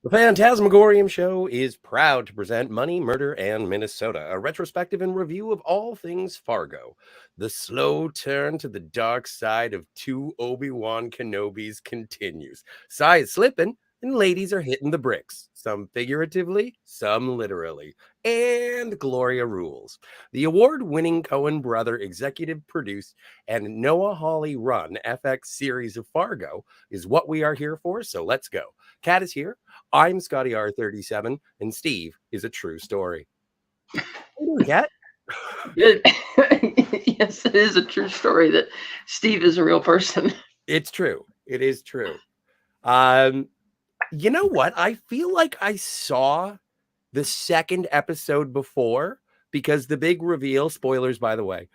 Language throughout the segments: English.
The Fantasmagorium Show is proud to present Money, Murder, and Minnesota, a retrospective and review of all things Fargo. The slow turn to the dark side of two Obi-Wan Kenobis continues. Cy is slipping, and ladies are hitting the bricks. Some figuratively, some literally. And Gloria rules. The award-winning Coen brother executive produced and Noah Hawley run FX series of Fargo is what we are here for, so let's go. Kat is here. I'm Scotty R37, and Steve is a true story. How you doing, Kat? Yes, it is a true story that Steve is a real person. It's true. It is true. You know what? I feel like I saw the second episode before because the big reveal, spoilers by the way,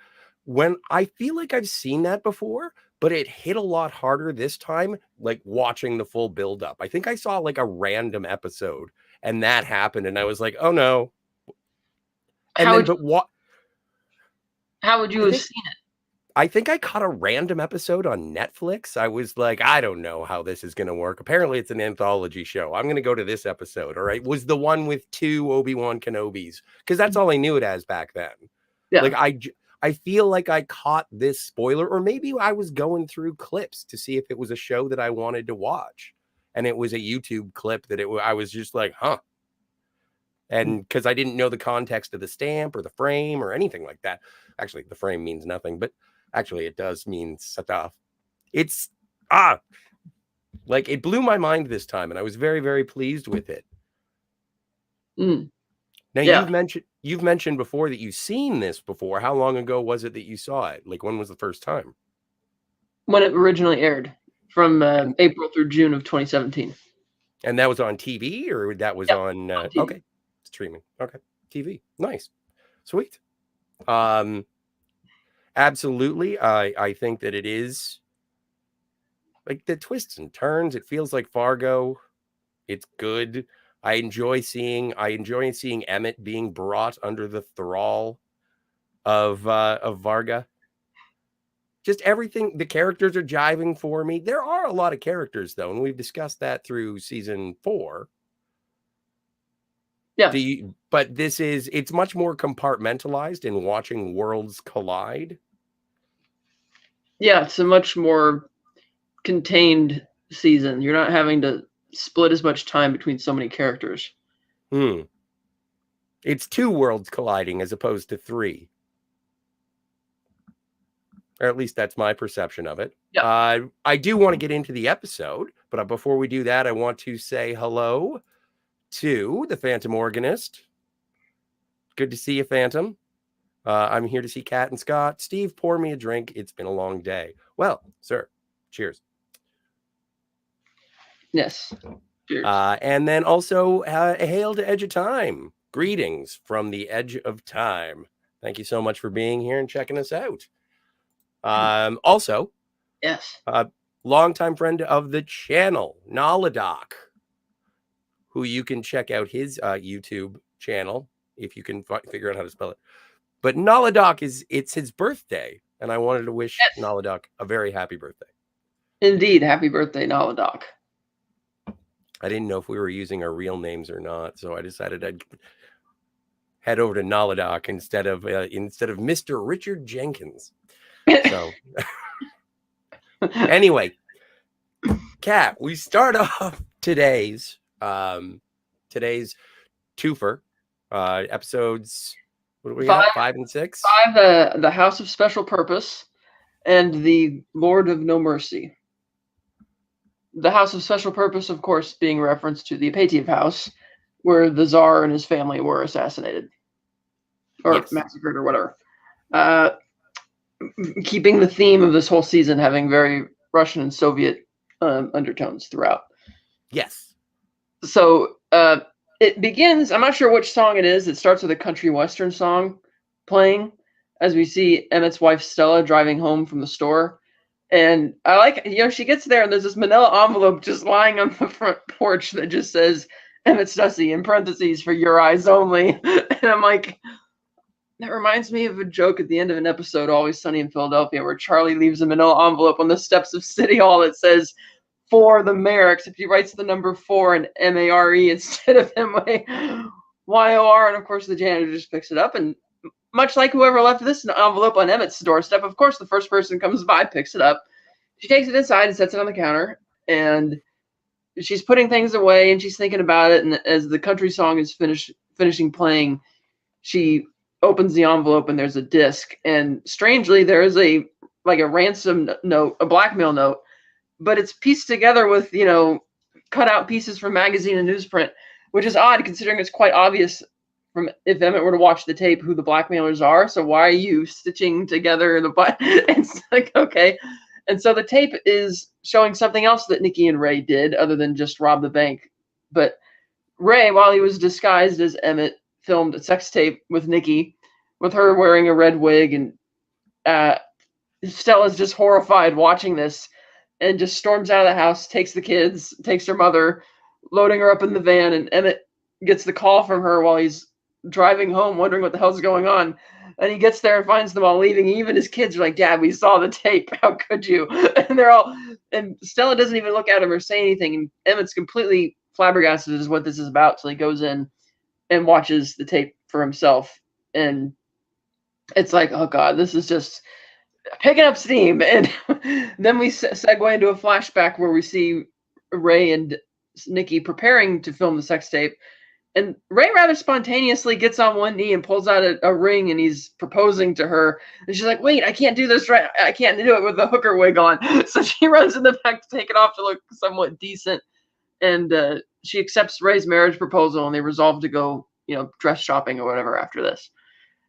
when I feel like I've seen that before, but it hit a lot harder this time, like watching the full build up. I think I saw like a random episode and that happened and I was like, "Oh no." And How then would you, but what how would you have seen it? I think I caught a random episode on Netflix. I was like, I don't know how this is going to work. Apparently, it's an anthology show. I'm going to go to this episode. All right. Was the one with two Obi-Wan Kenobis because that's all I knew it as back then. Yeah. Like, I feel like I caught this spoiler, or maybe I was going through clips to see if it was a show that I wanted to watch. And it was a YouTube clip that I was just like, huh. And because I didn't know the context of the stamp or the frame or anything like that. Actually, the frame means nothing, but actually it does mean stuff. It's like it blew my mind this time, and I was very, very pleased with it. Now Yeah. you've mentioned before that you've seen this before. How long ago was it that you saw it? Like when was the first time? When it originally aired, from April through June of 2017. And that was on TV, or that was on TV. Okay, streaming. Okay, TV. Nice, sweet. Absolutely. I think that it is like the twists and turns. It feels like Fargo. It's good. I enjoy seeing Emmett being brought under the thrall of Varga. Just everything, the characters are jiving for me. There are a lot of characters though, and we've discussed that through season 4. Yeah. But it's much more compartmentalized in watching worlds collide. Yeah, it's a much more contained season. You're not having to split as much time between so many characters. It's 2 worlds colliding as opposed to 3. Or at least that's my perception of it. Yeah. I do want to get into the episode, but before we do that, I want to say hello to the Phantom Organist. Good to see you, Phantom. I'm here to see Kat and Scott. Steve, pour me a drink. It's been a long day. Well, sir, cheers. Yes. Cheers. And then also, hail to Edge of Time. Greetings from the Edge of Time. Thank you so much for being here and checking us out. Also, yes, longtime friend of the channel, Naladoc, who you can check out his YouTube channel if you can figure out how to spell it. But Naladoc it's his birthday, and I wanted to wish Naladoc a very happy birthday. Indeed, happy birthday, Naladoc. I didn't know if we were using our real names or not, so I decided I'd head over to Naladoc instead of Mr. Richard Jenkins. So anyway, Kat, we start off today's twofer episodes. What do we have? 5 and 6? 5, the House of Special Purpose and the Lord of No Mercy. The House of Special Purpose, of course, being reference to the Apatiev House, where the Tsar and his family were assassinated. Or massacred or whatever. Keeping the theme of this whole season having very Russian and Soviet undertones throughout. Yes. So it begins, I'm not sure which song it is. It starts with a country western song playing as we see Emmett's wife Stella driving home from the store. And I like, she gets there and there's this manila envelope just lying on the front porch that just says Emmett Stussy in parentheses for your eyes only. And I'm like, that reminds me of a joke at the end of an episode, Always Sunny in Philadelphia, where Charlie leaves a manila envelope on the steps of City Hall that says, for the mayor, except he writes the number 4 in M-A-R-E instead of M-A-Y-O-R. And of course, the janitor just picks it up. And much like whoever left this envelope on Emmett's doorstep, of course, the first person comes by, picks it up. She takes it inside and sets it on the counter. And she's putting things away and she's thinking about it. And as the country song is finishing playing, she opens the envelope and there's a disc. And strangely, there is a ransom note, a blackmail note, but it's pieced together with, cut out pieces from magazine and newsprint, which is odd considering it's quite obvious from if Emmett were to watch the tape who the blackmailers are. So why are you stitching together it's like, okay. And so the tape is showing something else that Nikki and Ray did other than just rob the bank. But Ray, while he was disguised as Emmett, filmed a sex tape with Nikki, with her wearing a red wig. And Stella's just horrified watching this and just storms out of the house, takes the kids, takes her mother, loading her up in the van. And Emmett gets the call from her while he's driving home, wondering what the hell's going on. And he gets there and finds them all leaving. Even his kids are like, Dad, we saw the tape. How could you? And Stella doesn't even look at him or say anything. And Emmett's completely flabbergasted as what this is about. So he goes in and watches the tape for himself. And it's like, oh God, this is just picking up steam. And then we segue into a flashback where we see Ray and Nikki preparing to film the sex tape. And Ray rather spontaneously gets on one knee and pulls out a ring and he's proposing to her. And she's like, wait, I can't do this right. I can't do it with the hooker wig on. So she runs in the back to take it off to look somewhat decent. And she accepts Ray's marriage proposal and they resolve to go, dress shopping or whatever after this.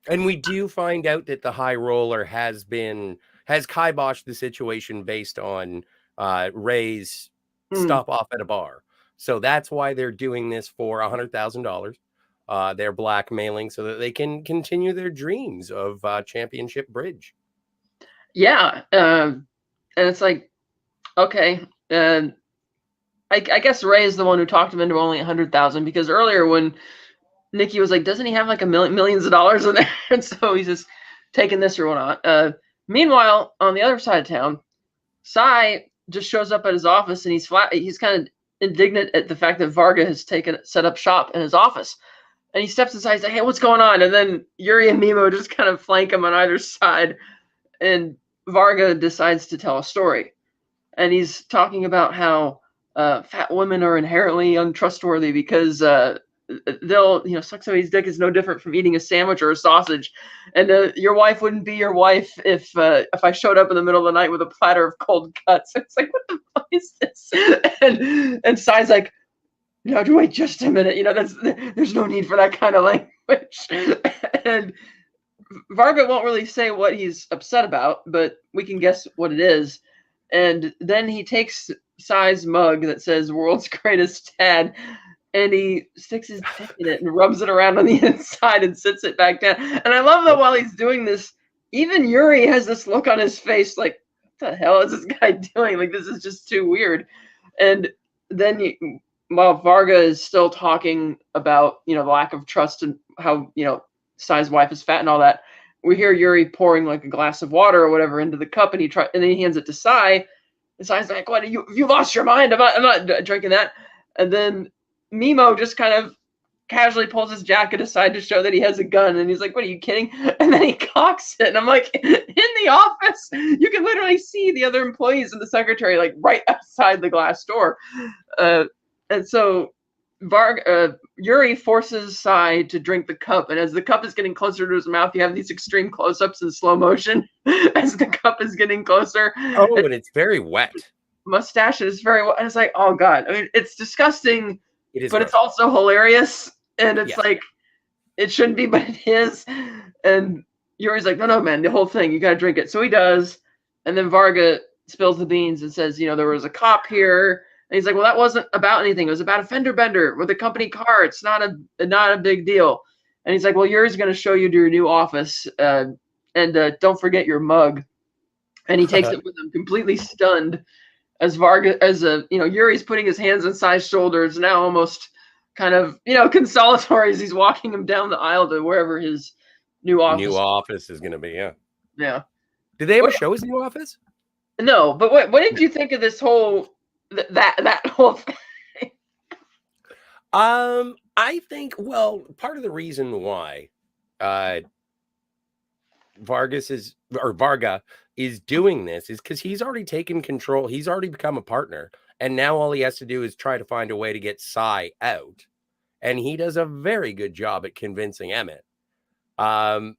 And we do find out that the high roller has kiboshed the situation based on Ray's stop off at a bar. So that's why they're doing this for $100,000. They're blackmailing so that they can continue their dreams of championship bridge. Yeah. And it's like, okay. I guess Ray is the one who talked him into only $100,000 because earlier when Nikki was like, doesn't he have like millions of dollars in there? And so he's just taking this or whatnot. Meanwhile, on the other side of town, Cy just shows up at his office and he's kind of indignant at the fact that Varga has set up shop in his office. And he steps inside, he's like, hey, what's going on? And then Yuri and Mimo just kind of flank him on either side. And Varga decides to tell a story. And he's talking about how fat women are inherently untrustworthy because they'll, suck somebody's dick is no different from eating a sandwich or a sausage. And your wife wouldn't be your wife if I showed up in the middle of the night with a platter of cold cuts. It's like, what the fuck is this? And Sai's like, wait just a minute. There's no need for that kind of language. And Varga won't really say what he's upset about, but we can guess what it is. And then he takes Sai's mug that says "World's Greatest Dad," and he sticks his dick in it and rubs it around on the inside and sits it back down. And I love that while he's doing this, even Yuri has this look on his face like, what the hell is this guy doing? Like, this is just too weird. And then while Varga is still talking about, the lack of trust and how, Sai's wife is fat and all that, we hear Yuri pouring like a glass of water or whatever into the cup, and then he hands it to Sai. And Sai's like, "What? You lost your mind? I'm not drinking that." And then Mimo just kind of casually pulls his jacket aside to show that he has a gun, and he's like, "What, are you kidding?" And then he cocks it, and I'm like, in the office, you can literally see the other employees and the secretary like right outside the glass door. And so Yuri forces Sai to drink the cup, and as the cup is getting closer to his mouth, you have these extreme close-ups in slow motion as the cup is getting closer. Oh, and it's very wet. Mustache is very wet. And it's like, oh God. I mean, it's disgusting, but gross. It's also hilarious. And it's like, it shouldn't be, but it is. And Yuri's like, no, man, the whole thing, you got to drink it. So he does. And then Varga spills the beans and says, there was a cop here. And he's like, well, that wasn't about anything. It was about a fender bender with a company car. It's not a big deal. And he's like, well, Yuri's going to show you to your new office. And don't forget your mug. And he takes it with him, completely stunned, as Yuri's putting his hands on Sai's shoulders, now almost kind of, consolatory as he's walking him down the aisle to wherever his new office is going to be. Yeah. Yeah. Did they ever show his new office? No, but what did you think of this whole that whole thing. I think, well, part of the reason why Varga is doing this is because he's already taken control. He's already become a partner. And now all he has to do is try to find a way to get Sai out. And he does a very good job at convincing Emmett. And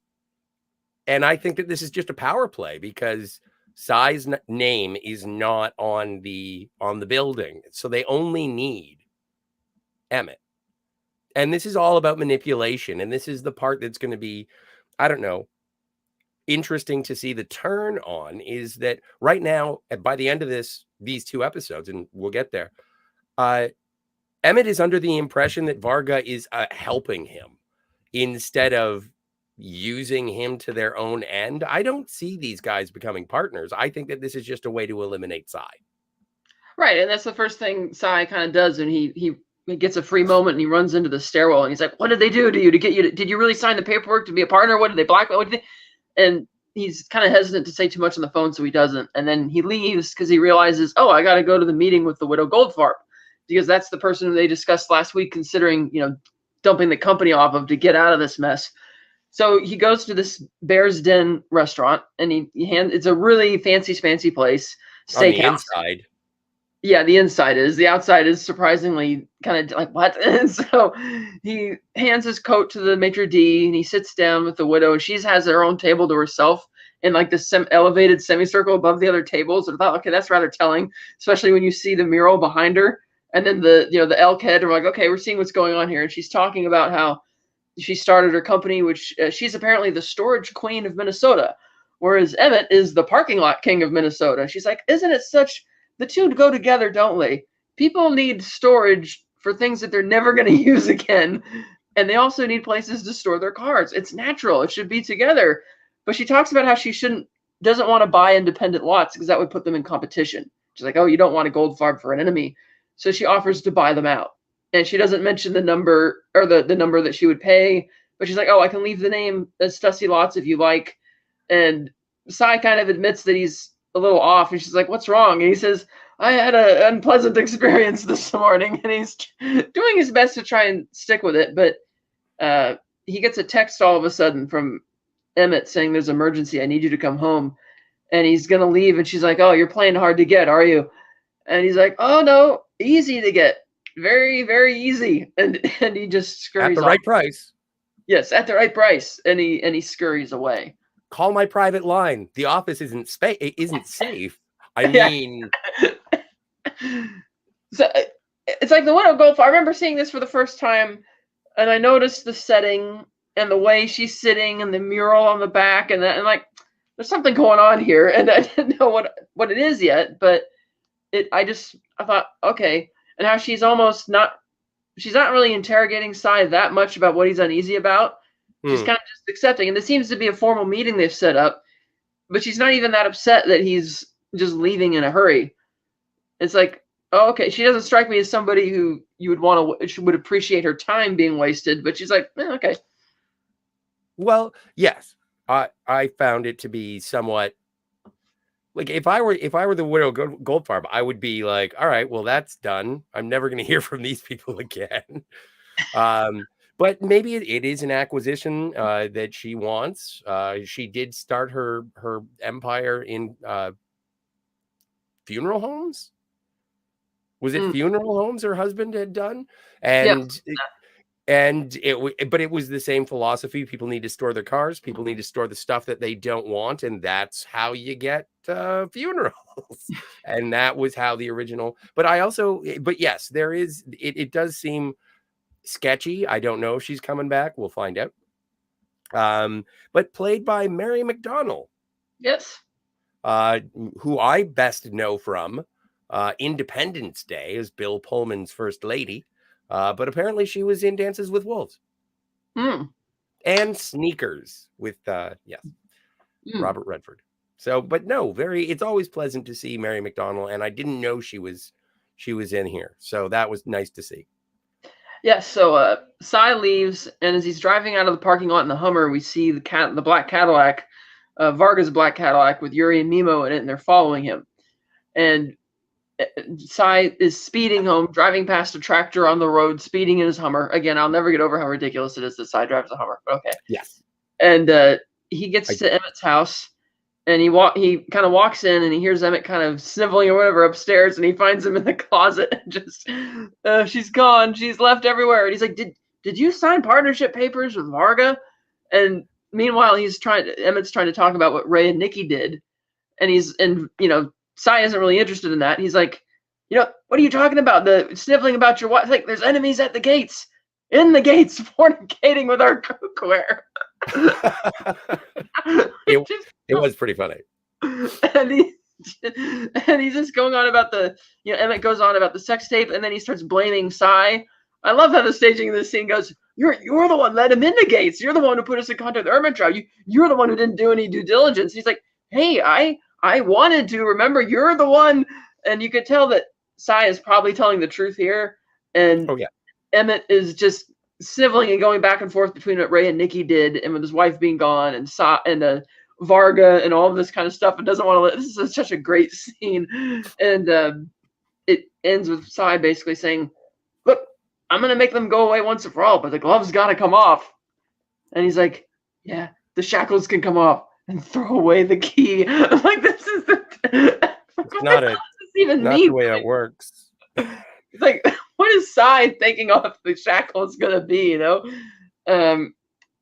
I think that this is just a power play because Sai's name is not on the building. So they only need Emmett. And this is all about manipulation. And this is the part that's going to be, I don't know, interesting to see the turn on, is that right now, by the end of these 2 episodes, and we'll get there, Emmett is under the impression that Varga is helping him instead of using him to their own end. I don't see these guys becoming partners. I think that this is just a way to eliminate Sai. Right, and that's the first thing Sai kind of does, and he gets a free moment and he runs into the stairwell and he's like, "What did they do to you to get you? Did you really sign the paperwork to be a partner? What did they blackmail? What did they?" And he's kind of hesitant to say too much on the phone, so he doesn't. And then he leaves because he realizes, oh, I got to go to the meeting with the widow Goldfarb because that's the person who they discussed last week, considering dumping the company off of to get out of this mess. So he goes to this Bear's Den restaurant, and it's a really fancy place. Steakhouse. On the inside. Yeah, the inside is. The outside is surprisingly kind of like, what? And so he hands his coat to the maitre d' and he sits down with the widow, and she has her own table to herself in like this elevated semicircle above the other tables. And I thought, okay, that's rather telling, especially when you see the mural behind her and then the elk head. And we're like, okay, we're seeing what's going on here. And she's talking about how she started her company, which she's apparently the storage queen of Minnesota, whereas Emmett is the parking lot king of Minnesota. She's like, isn't it such... The two go together, don't they? People need storage for things that they're never going to use again. And they also need places to store their cars. It's natural. It should be together. But she talks about how she doesn't want to buy independent lots because that would put them in competition. She's like, oh, you don't want a Goldfarb for an enemy. So she offers to buy them out. And she doesn't mention the number or the number that she would pay. But she's like, oh, I can leave the name as Stussy Lots if you like. And Sai kind of admits that he's a little off, and she's like, what's wrong? And he says, I had an unpleasant experience this morning, and he's doing his best to try and stick with it, but he gets a text all of a sudden from Emmett saying there's an emergency, I need you to come home, and he's gonna leave, and she's like, oh, you're playing hard to get, are you? And he's like, oh no, easy to get, very, very easy, and he just scurries at the right price. Yes, at the right price, and he scurries away. Call my private line. The office isn't safe. I mean, so it's like the widow Goldfarb. I remember seeing this for the first time, and I noticed the setting and the way she's sitting, and the mural on the back, and like, there's something going on here, and I didn't know what it is yet, but I thought, okay, and how she's not really interrogating Sai that much about what he's uneasy about. She's kind of just accepting. And this seems to be a formal meeting they've set up, but she's not even that upset that he's just leaving in a hurry. It's like, oh, okay. She doesn't strike me as somebody who you would appreciate her time being wasted, but she's like, okay. Well, yes. I found it to be somewhat like, if I were the widow Goldfarb, I would be like, all right, well, that's done. I'm never going to hear from these people again. But maybe it is an acquisition that she wants. She did start her empire in funeral homes. Was it funeral homes her husband had done? And but it was the same philosophy. People need to store their cars. People need to store the stuff that they don't want, and that's how you get funerals. And that was how the original. But yes, there is. It does seem sketchy. I don't know if she's coming back. We'll find out. But played by Mary McDonnell. Yes. Who I best know from Independence Day as Bill Pullman's first lady. But apparently she was in Dances with Wolves. And Sneakers with Robert Redford. So, but no, it's always pleasant to see Mary McDonnell, and I didn't know she was in here. So that was nice to see. Yes, so Sai leaves, and as he's driving out of the parking lot in the Hummer, we see the black Cadillac, Varga's black Cadillac with Yuri and Mimo in it, and they're following him. And Cy is speeding home, driving past a tractor on the road, speeding in his Hummer. Again, I'll never get over how ridiculous it is that Cy drives a Hummer. Okay. Yes. And he gets to Emmett's house, and he kind of walks in, and he hears Emmett kind of sniveling or whatever upstairs, and he finds him in the closet, and just, she's gone, she's left everywhere. And he's like, did you sign partnership papers with Varga? And meanwhile, Emmett's trying to talk about what Ray and Nikki did, and Cy isn't really interested in that. He's like, what are you talking about? The sniveling about your wife? Like, there's enemies at the gates, in the gates, fornicating with our cookware. It was pretty funny. And he's just going on about Emmett goes on about the sex tape, and then he starts blaming Cy. I love how the staging of this scene goes, you're the one let him in the gates. You're the one who put us in contact with Ermitrow. You're the one who didn't do any due diligence. He's like, hey, I wanted to. Remember, you're the one. And you could tell that Cy is probably telling the truth here. And Emmett is just sniveling and going back and forth between what Ray and Nikki did, and with his wife being gone, and Varga and all of this kind of stuff, and doesn't want to. This is such a great scene. And it ends with Cy basically saying, look, I'm going to make them go away once and for all, but the gloves got to come off. And he's like, yeah, the shackles can come off, and throw away the key. I'm like, this is not the way it works. It's like, what is Cy thinking off the shackles gonna be, and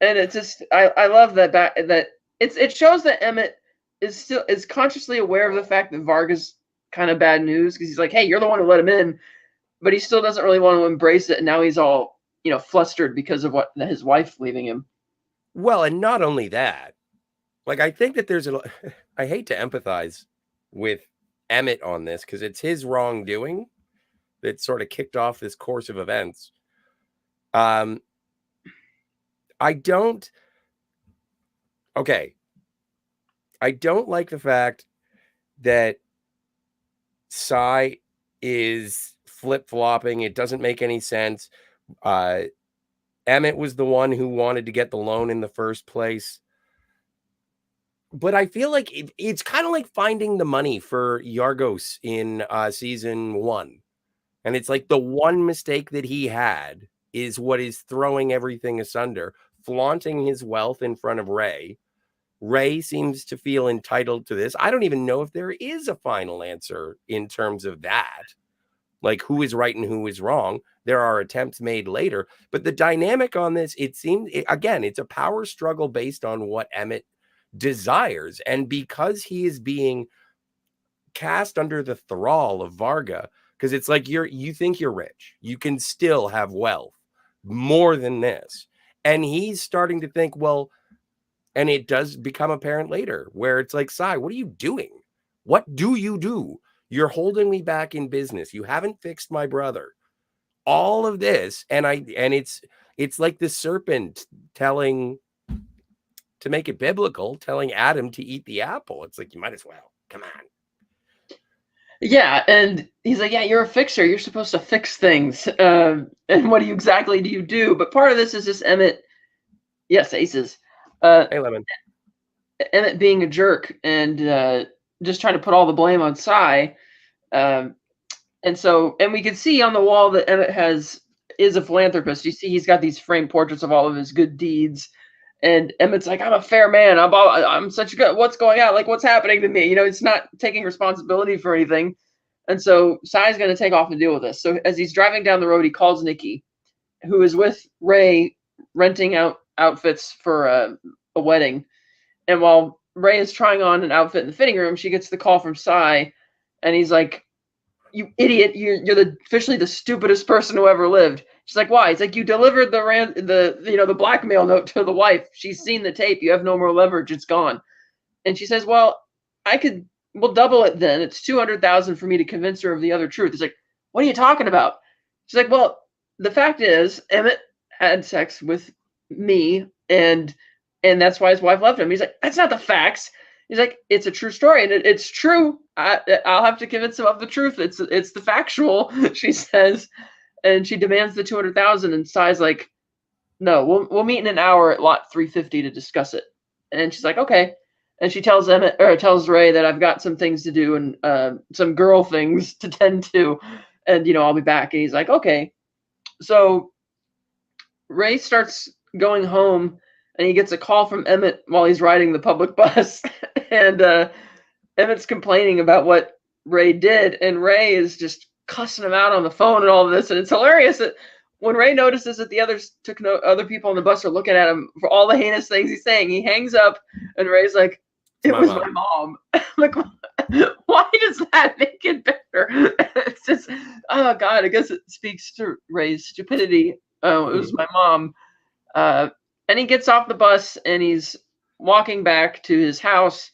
it's just, I love that it shows that Emmett is consciously aware of the fact that Varga's kind of bad news, because he's like, hey, you're the one who let him in, but he still doesn't really want to embrace it, and now he's all flustered because of his wife leaving him. Well, and not only that, like, I think that I hate to empathize with Emmett on this, because it's his wrongdoing that sort of kicked off this course of events. I don't like the fact that Cy is flip-flopping. It doesn't make any sense. Emmett was the one who wanted to get the loan in the first place. But I feel like it's kind of like finding the money for Yargos in season 1. And it's like the one mistake that he had is what is throwing everything asunder, flaunting his wealth in front of Ray. Ray seems to feel entitled to this. I don't even know if there is a final answer in terms of that. Like, who is right and who is wrong. There are attempts made later. But the dynamic on this, again, it's a power struggle based on what Emmett desires. And because he is being cast under the thrall of Varga, because it's like you think you're rich, you can still have wealth more than this. And he's starting to think, well, and it does become apparent later where it's like, Cy, what are you doing? What do you do? You're holding me back in business. You haven't fixed my brother. All of this. And it's like the serpent telling, to make it biblical, telling Adam to eat the apple. It's like, you might as well. Come on. Yeah, and he's like, yeah, you're a fixer. You're supposed to fix things. And what exactly do you do? But part of this is just Emmett. Yes, aces. Hey, Lemon. Emmett being a jerk and just trying to put all the blame on Cy. And we can see on the wall that Emmett is a philanthropist. You see he's got these framed portraits of all of his good deeds. And Emmett's like, I'm a fair man. I'm such a good. What's going on? Like, what's happening to me? It's not taking responsibility for anything. And so Cy's going to take off and deal with this. So as he's driving down the road, he calls Nikki, who is with Ray, renting out outfits for a wedding. And while Ray is trying on an outfit in the fitting room, she gets the call from Cy, and he's like, you idiot, you're officially the stupidest person who ever lived. She's like, why? It's like, you delivered the blackmail note to the wife. She's seen the tape. You have no more leverage. It's gone. And she says, well, we'll double it then. It's $200,000 for me to convince her of the other truth. It's like, what are you talking about? She's like, well, the fact is, Emmett had sex with me, and that's why his wife left him. He's like, that's not the facts. He's like, it's a true story, and it's true. I'll have to convince him of the truth. It's the factual, she says, and she demands the $200,000. And Cy's like, no, we'll meet in an hour at lot 350 to discuss it. And she's like, okay. and she tells Emmett or tells Ray that I've got some things to do and some girl things to tend to, and I'll be back. And he's like, okay. So Ray starts going home, and he gets a call from Emmett while he's riding the public bus, and Emmett's complaining about what Ray did, and Ray is just cussing him out on the phone and all of this, and it's hilarious that when Ray notices that the other people on the bus are looking at him for all the heinous things he's saying, he hangs up, and Ray's like, "It was my mom." Like, why does that make it better? It's just, oh God, I guess it speaks to Ray's stupidity. Oh, it was my mom. And he gets off the bus and he's walking back to his house,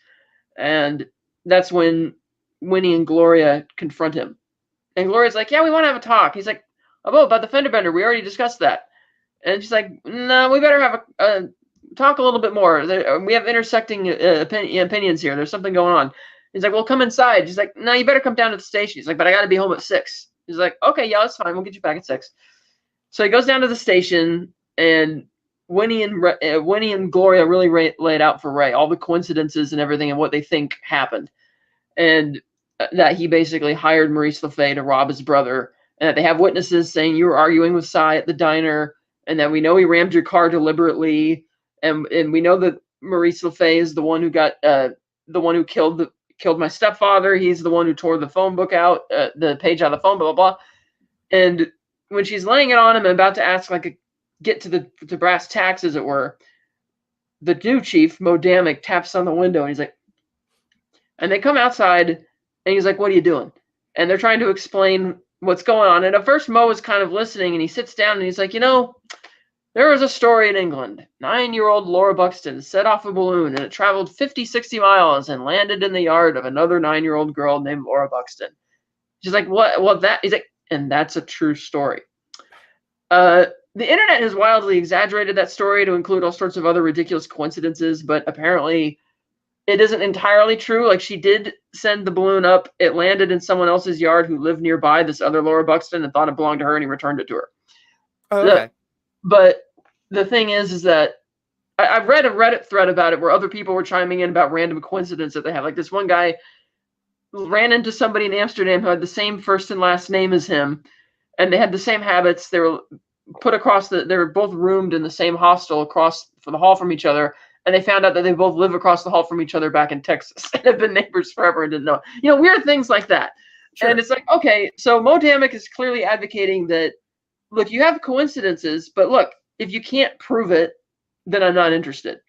and that's when Winnie and Gloria confront him. And Gloria's like, "Yeah, we want to have a talk." He's like, "Oh, about the fender bender. We already discussed that." And she's like, "No, we better have a talk a little bit more. We have intersecting opinions here. There's something going on." He's like, "Well, come inside." She's like, "No, you better come down to the station." He's like, "But I got to be home at 6." He's like, "Okay, yeah, that's fine. We'll get you back at 6." So he goes down to the station, and Winnie and Gloria really laid out for Ray all the coincidences and everything and what they think happened, and that he basically hired Maurice LeFay to rob his brother, and that they have witnesses saying you were arguing with Cy at the diner, and that we know he rammed your car deliberately, and we know that Maurice LeFay is the one who got the one who killed my stepfather. He's the one who tore the phone book out, the page out of the phone, blah blah blah. And when she's laying it on him and about to ask, like, get to the brass tacks, as it were, the new chief, Mo Damick, taps on the window, and he's like, and they come outside, and he's like, "What are you doing?" And they're trying to explain what's going on. And at first, Mo is kind of listening, and he sits down, and he's like, there was a story in England. 9-year-old Laura Buxton set off a balloon, and it traveled 50, 60 miles and landed in the yard of another 9-year-old girl named Laura Buxton. She's like, "What? Well, that..." He's like, "And that's a true story." The internet has wildly exaggerated that story to include all sorts of other ridiculous coincidences, but apparently it isn't entirely true. Like, she did send the balloon up. It landed in someone else's yard who lived nearby, this other Laura Buxton, and thought it belonged to her, and he returned it to her. Oh, okay. But the thing is that I've read a Reddit thread about it where other people were chiming in about random coincidences that they have. Like, this one guy ran into somebody in Amsterdam who had the same first and last name as him, and they had the same habits. They were put across they were both roomed in the same hostel across the hall from each other, and they found out that they both live across the hall from each other back in Texas and have been neighbors forever and didn't know. Weird things like that. Sure. And it's like, okay, so Mo Damick is clearly advocating that, look, you have coincidences, but look, if you can't prove it, then I'm not interested.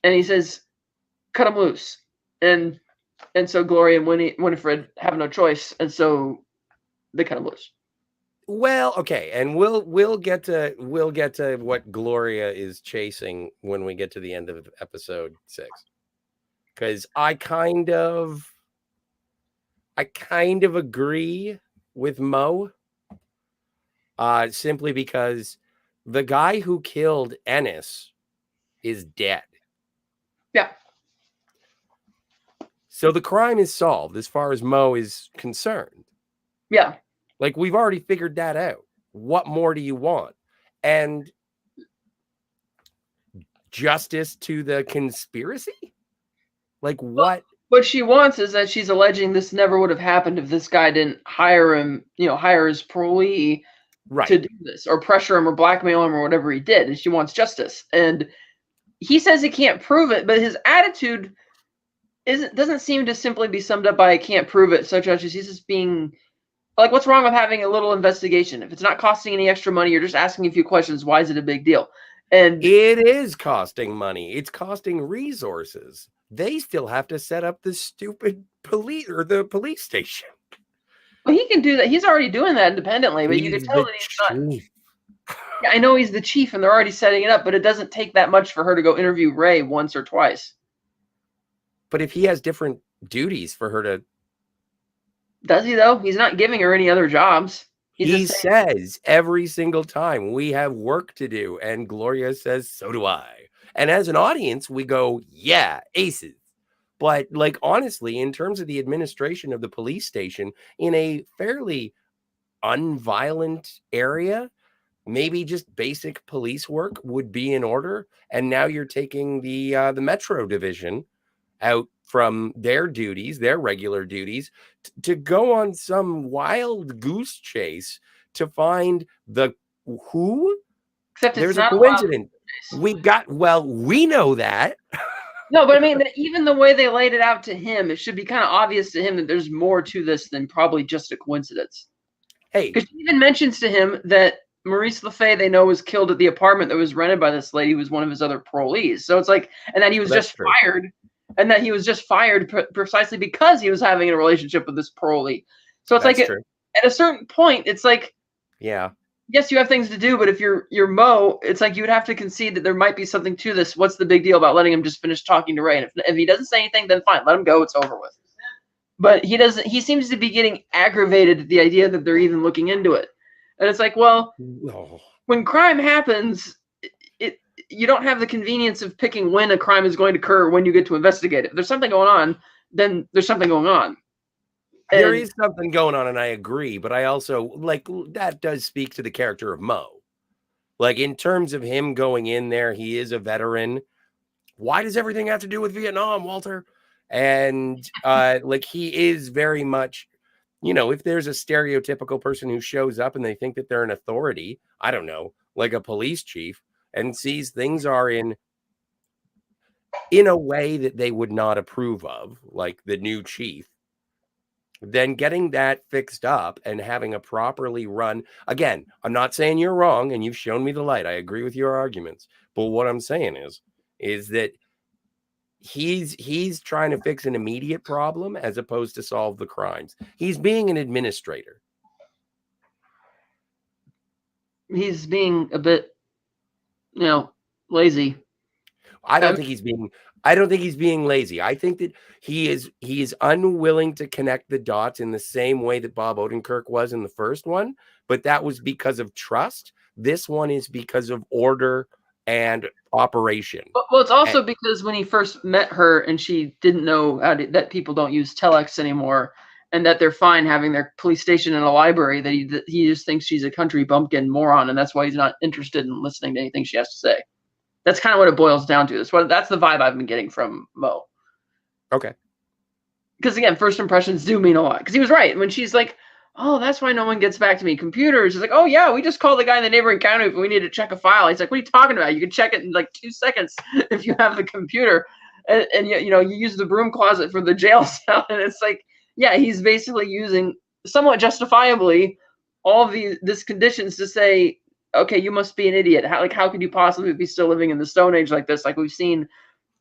And he says, cut them loose. And so Gloria and Winifred have no choice, and so they cut them loose. Well, okay, and we'll get to what Gloria is chasing when we get to the end of episode 6, because I kind of agree with Mo, simply because the guy who killed Ennis is dead. Yeah. So the crime is solved as far as Mo is concerned. Yeah. Like, we've already figured that out. What more do you want? And justice to the conspiracy? Like, what? What she wants is that she's alleging this never would have happened if this guy didn't hire him, hire his parolee to do this, or pressure him or blackmail him or whatever he did. And she wants justice. And he says he can't prove it, but his attitude doesn't seem to simply be summed up by "I can't prove it," such as he's just being like, what's wrong with having a little investigation? If it's not costing any extra money, you're just asking a few questions. Why is it a big deal? And it is costing money. It's costing resources. They still have to set up the stupid the police station. Well, he can do that. He's already doing that independently, but you can tell that he's not. Yeah, I know he's the chief, and they're already setting it up, but it doesn't take that much for her to go interview Ray once or twice. But if he has different duties for her to... Does he, though? He's not giving her any other jobs. He says every single time, "We have work to do." And Gloria says, "So do I." And as an audience, we go, yeah, aces. But, like, honestly, in terms of the administration of the police station in a fairly unviolent area, maybe just basic police work would be in order. And now you're taking the Metro division out from their duties, their regular duties, to go on some wild goose chase to find the who. Except it's There's a not a wild coincidence. chase. We know that. No, but I mean, even the way they laid it out to him, it should be kind of obvious to him that there's more to this than probably just a coincidence. Hey, Because she even mentions to him that Maurice LeFay, they know, was killed at the apartment that was rented by this lady who was one of his other parolees. So it's like, and that he was that's just true. fired, and that he was just fired precisely because he was having a relationship with this parolee. So it's That's like, true. at a certain point, it's like, Yeah. yes, you have things to do, but if you're Mo, it's like you would have to concede that there might be something to this. What's the big deal about letting him just finish talking to Ray? And if he doesn't say anything, then fine, let him go. It's over with. But he doesn't. He seems to be getting aggravated at the idea that they're even looking into it. And it's like, well, when crime happens, you don't have the convenience of picking when a crime is going to occur when you get to investigate it. If there's something going on, then there's something going on. There is something going on, and I agree, but I also like that does speak to the character of Mo. Like in terms of him going in there, he is a veteran. Why does everything have to do with Vietnam, Walter? And like he is very much, if there's a stereotypical person who shows up and they think that they're an authority, I don't know, like a police chief, and sees things are in a way that they would not approve of, like the new chief, then getting that fixed up and having a properly run. Again, I'm not saying you're wrong and you've shown me the light. I agree with your arguments. But what I'm saying is that he's trying to fix an immediate problem as opposed to solve the crimes. He's being an administrator. He's being a bit, lazy. I don't think he's being lazy. I think that he is unwilling to connect the dots in the same way that Bob Odenkirk was in the first one, but that was because of trust. This one is because of order and operation. Well, it's also because when he first met her and she didn't know that people don't use telex anymore and that they're fine having their police station in a library, that he just thinks she's a country bumpkin moron, and that's why he's not interested in listening to anything she has to say. That's kind of what it boils down to. That's the vibe I've been getting from Mo. Okay. Because again, first impressions do mean a lot. Because he was right. When she's like, oh, that's why no one gets back to me. Computers. He's like, oh, yeah, we just called the guy in the neighboring county if we need to check a file. He's like, what are you talking about? You can check it in like 2 seconds if you have the computer. And you use the broom closet for the jail cell. And it's like, yeah, he's basically using, somewhat justifiably, all of these conditions to say, okay, you must be an idiot. How could you possibly be still living in the Stone Age like this? Like we've seen,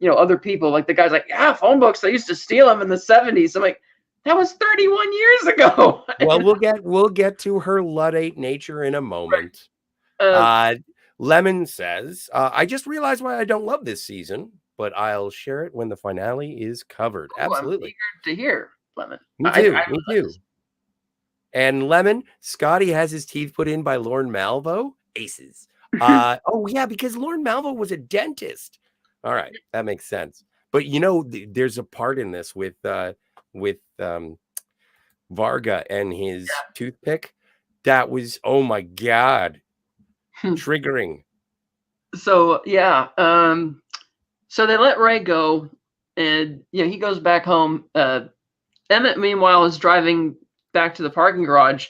other people, like the guy's like, yeah, phone books, they used to steal them in the 70s. I'm like, that was 31 years ago. Well, we'll get to her Luddite nature in a moment. Lemon says, I just realized why I don't love this season, but I'll share it when the finale is covered. Absolutely. I'm eager to hear, Lemon. Me too. And Lemon, Scotty has his teeth put in by Lorne Malvo. Aces. Oh, yeah, because Lorne Malvo was a dentist. All right, that makes sense. But there's a part in this with Varga and his toothpick that was, oh my God, triggering. So yeah, so they let Ray go, and he goes back home. Emmett, meanwhile, is driving back to the parking garage,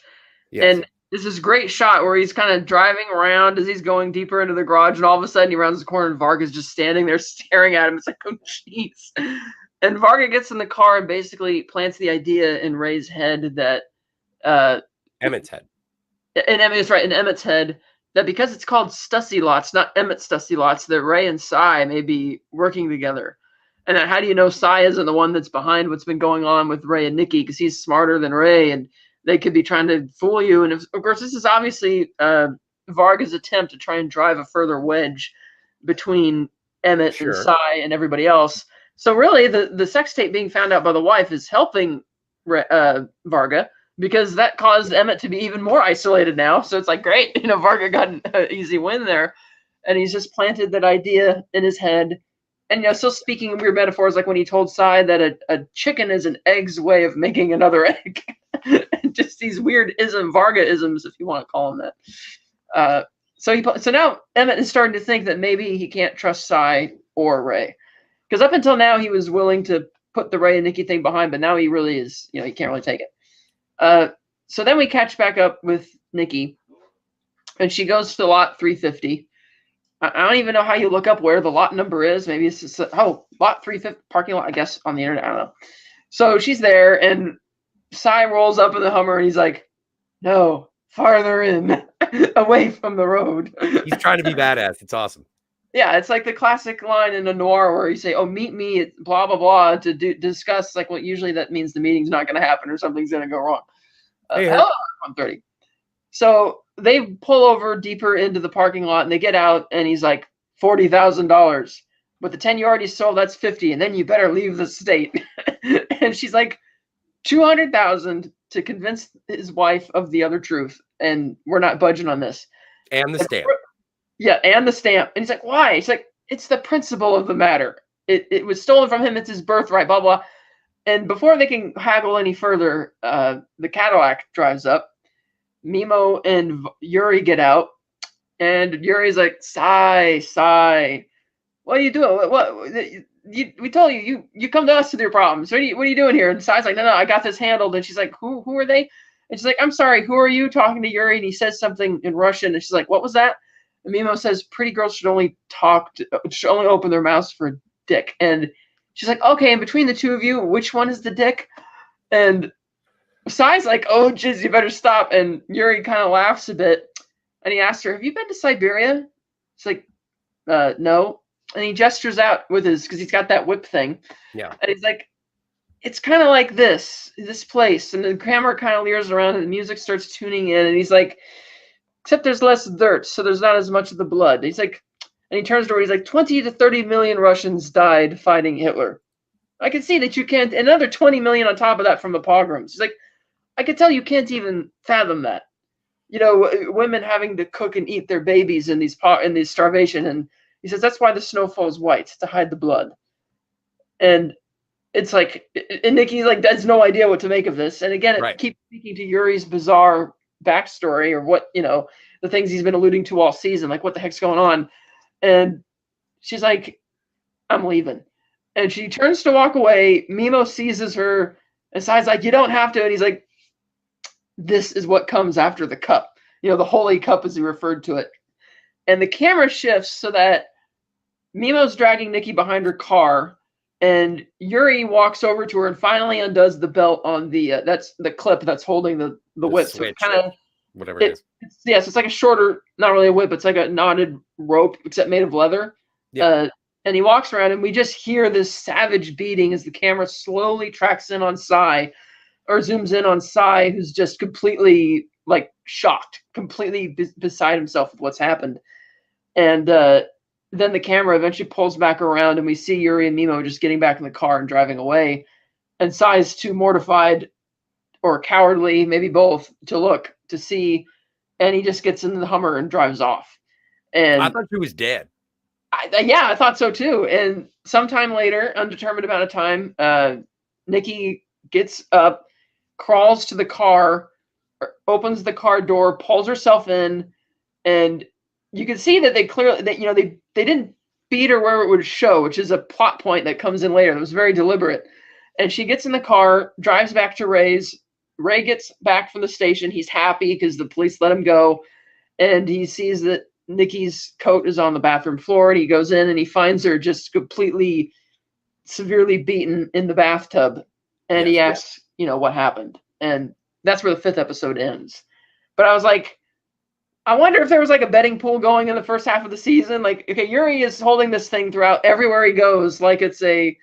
and there's this great shot where he's kind of driving around as he's going deeper into the garage, and all of a sudden he rounds the corner and Varga's just standing there staring at him. It's like, oh jeez. And Varga gets in the car and basically plants the idea in Ray's head that Emmett's head. And Emmett's right, in Emmett's head, that because it's called Stussy Lots, not Emmett Stussy Lots, that Ray and Cy may be working together. And how do you know Cy isn't the one that's behind what's been going on with Ray and Nikki? Because he's smarter than Ray, and they could be trying to fool you. And of course, this is obviously Varga's attempt to try and drive a further wedge between Emmett and Cy and everybody else. So really, the sex tape being found out by the wife is helping Varga, because that caused Emmett to be even more isolated now. So it's like, great, Varga got an easy win there. And he's just planted that idea in his head. And, still speaking in weird metaphors, like when he told Cy that a chicken is an egg's way of making another egg. Just these weird Varga-isms, if you want to call them that. So now Emmett is starting to think that maybe he can't trust Cy or Ray. Because up until now, he was willing to put the Ray and Nikki thing behind, but now he really is, he can't really take it. So then we catch back up with Nikki, and she goes to lot 350. I don't even know how you look up where the lot number is. Maybe it's just, lot 350, parking lot, I guess, on the internet. I don't know. So she's there, and Cy rolls up in the Hummer, and he's like, no, farther in, away from the road. He's trying to be badass. It's awesome. Yeah, it's like the classic line in a noir where you say, "Oh, meet me at blah blah blah to discuss." Like, what usually that means the meeting's not going to happen or something's going to go wrong. Hello, 1:30. So they pull over deeper into the parking lot and they get out, and he's like, $40,000. With the 10 you already sold, that's 50, and then you better leave the state. And she's like, 200,000 to convince his wife of the other truth, and we're not budging on this. And the stamp. Yeah, and the stamp. And he's like, why? He's like, it's the principle of the matter. It was stolen from him. It's his birthright, blah, blah. And before they can haggle any further, the Cadillac drives up. Mimo and Yuri get out. And Yuri's like, Sigh. What are you doing? What we told you come to us with your problems. What are you doing here? And Sai's like, no, I got this handled. And she's like, who are they? And she's like, I'm sorry, who are you? Talking to Yuri. And he says something in Russian. And she's like, what was that? And Mimo says, pretty girls should only open their mouths for a dick. And she's like, okay, and between the two of you, which one is the dick? And Sai's like, oh, jizz, you better stop. And Yuri kind of laughs a bit. And he asks her, have you been to Siberia? She's like, no. And he gestures out with because he's got that whip thing. Yeah. And he's like, it's kind of like this place. And the camera kind of leers around and the music starts tuning in. And he's like, except there's less dirt, so there's not as much of the blood. He's like, and he turns to her, he's like, 20 to 30 million Russians died fighting Hitler. I can see that you can't, another 20 million on top of that from the pogroms. He's like, I can tell you can't even fathom that. Women having to cook and eat their babies in these starvation. And he says, that's why the snow falls white, to hide the blood. And it's like, and Nikki like has no idea what to make of this. And again, it keeps speaking to Yuri's bizarre backstory, or what, the things he's been alluding to all season, like what the heck's going on. And she's like, I'm leaving. And she turns to walk away. Mimo seizes her and Sai's like, you don't have to. And he's like, this is what comes after the cup, the holy cup as he referred to it. And the camera shifts so that Mimo's dragging Nikki behind her car, and Yuri walks over to her and finally undoes the belt on that's the clip that's holding the whip. So it kind of, whatever it is. So it's like a shorter, not really a whip, it's like a knotted rope, except made of leather. Yeah. And he walks around, and we just hear this savage beating as the camera slowly tracks in on Sai, or zooms in on Sai, who's just completely like shocked, completely beside himself with what's happened. And then the camera eventually pulls back around, and we see Yuri and Mimo just getting back in the car and driving away. And Sai is too mortified or cowardly, maybe both, to look to see. And he just gets into the Hummer and drives off. And I thought he was dead. I thought so too. And sometime later, undetermined amount of time, Nikki gets up, crawls to the car, opens the car door, pulls herself in, and you can see that they clearly, they didn't beat her where it would show, which is a plot point that comes in later. That was very deliberate. And she gets in the car, drives back to Ray's. Ray gets back from the station. He's happy because the police let him go. And he sees that Nikki's coat is on the bathroom floor, and he goes in and he finds her just completely severely beaten in the bathtub. And he asks, what happened? And that's where the 5th episode ends. But I was like, I wonder if there was like a betting pool going in the first half of the season. Like, okay, Yuri is holding this thing throughout everywhere he goes, like it's a,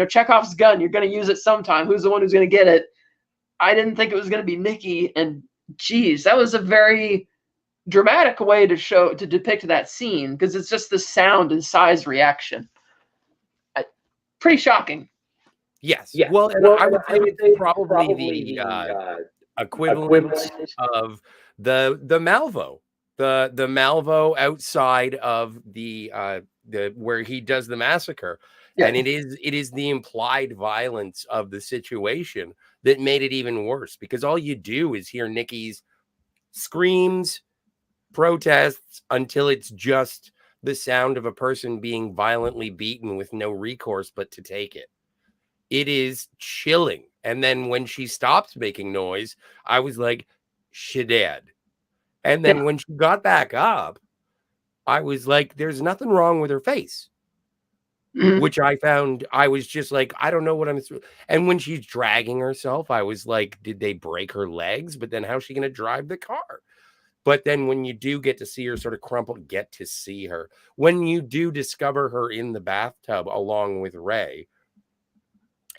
Chekhov's gun. You're going to use it sometime. Who's the one who's going to get it? I didn't think it was going to be Nikki. And geez, that was a very dramatic way to depict that scene, because it's just the sound and size reaction. Pretty shocking. Yes. Well, I would say it's probably the equivalent of the Malvo. The Malvo outside of the where he does the massacre. Yeah. And it is the implied violence of the situation that made it even worse, because all you do is hear Nikki's screams, protests, until it's just the sound of a person being violently beaten with no recourse but to take it. It is chilling. And then when she stopped making noise, I was like, she dead. And then when she got back up, I was like, there's nothing wrong with her face. Mhm. Which I found, I was just like, I don't know what I'm through. And when she's dragging herself, I was like, did they break her legs? But then how's she going to drive the car? But then when you do get to see her sort of crumple, when you do discover her in the bathtub along with Ray,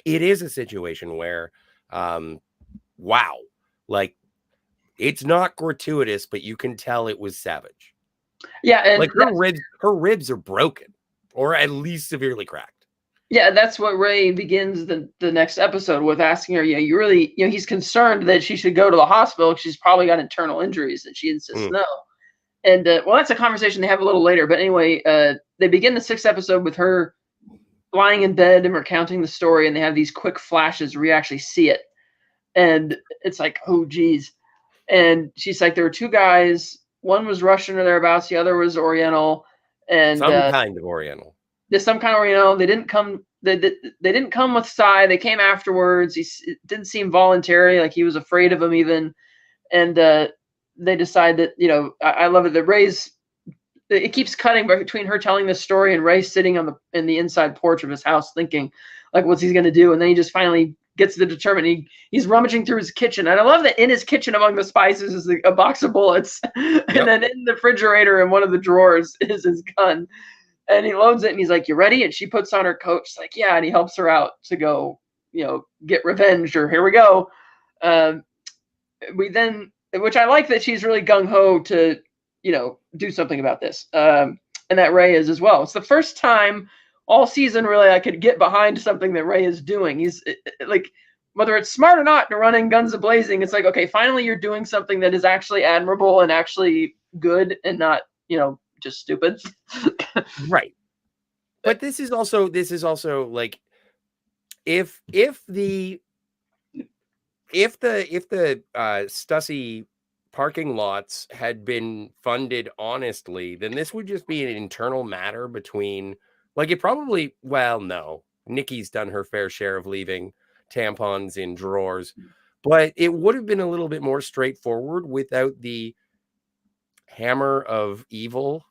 it is a situation where, wow, like it's not gratuitous, but you can tell it was savage. Yeah, and like her ribs are broken, or at least severely cracked. Yeah, that's what Ray begins the next episode with, asking her, you really, he's concerned that she should go to the hospital because she's probably got internal injuries, and she insists no. And well, that's a conversation they have a little later. But anyway, they begin the 6th episode with her lying in bed and recounting the story, and they have these quick flashes where you actually see it, and it's like, oh geez. And she's like, there were 2 guys, one was Russian or thereabouts, the other was Oriental, and some kind of Oriental. There's some kind of Oriental. They didn't come. They didn't come with Sai. They came afterwards. It didn't seem voluntary, like he was afraid of them even. And they decide that, I love it that Ray's. It keeps cutting between her telling this story and Ray sitting in the inside porch of his house thinking, like, what's he going to do? And then he just finally gets the determined. He's rummaging through his kitchen, and I love that in his kitchen among the spices is a box of bullets, and then in the refrigerator in one of the drawers is his gun. And he loads it, and he's like, you ready? And she puts on her coat. She's like, yeah. And he helps her out to go, get revenge, or here we go. Which I like that she's really gung-ho to, do something about this. And that Ray is as well. It's the first time all season, really, I could get behind something that Ray is doing. He's like, whether it's smart or not, running guns a-blazing, it's like, okay, finally you're doing something that is actually admirable and actually good and not, just stupid. Right. But this is also like, if the Stussy parking lots had been funded honestly, then this would just be an internal matter between, like, it probably, well, no, Nikki's done her fair share of leaving tampons in drawers, but it would have been a little bit more straightforward without the hammer of evil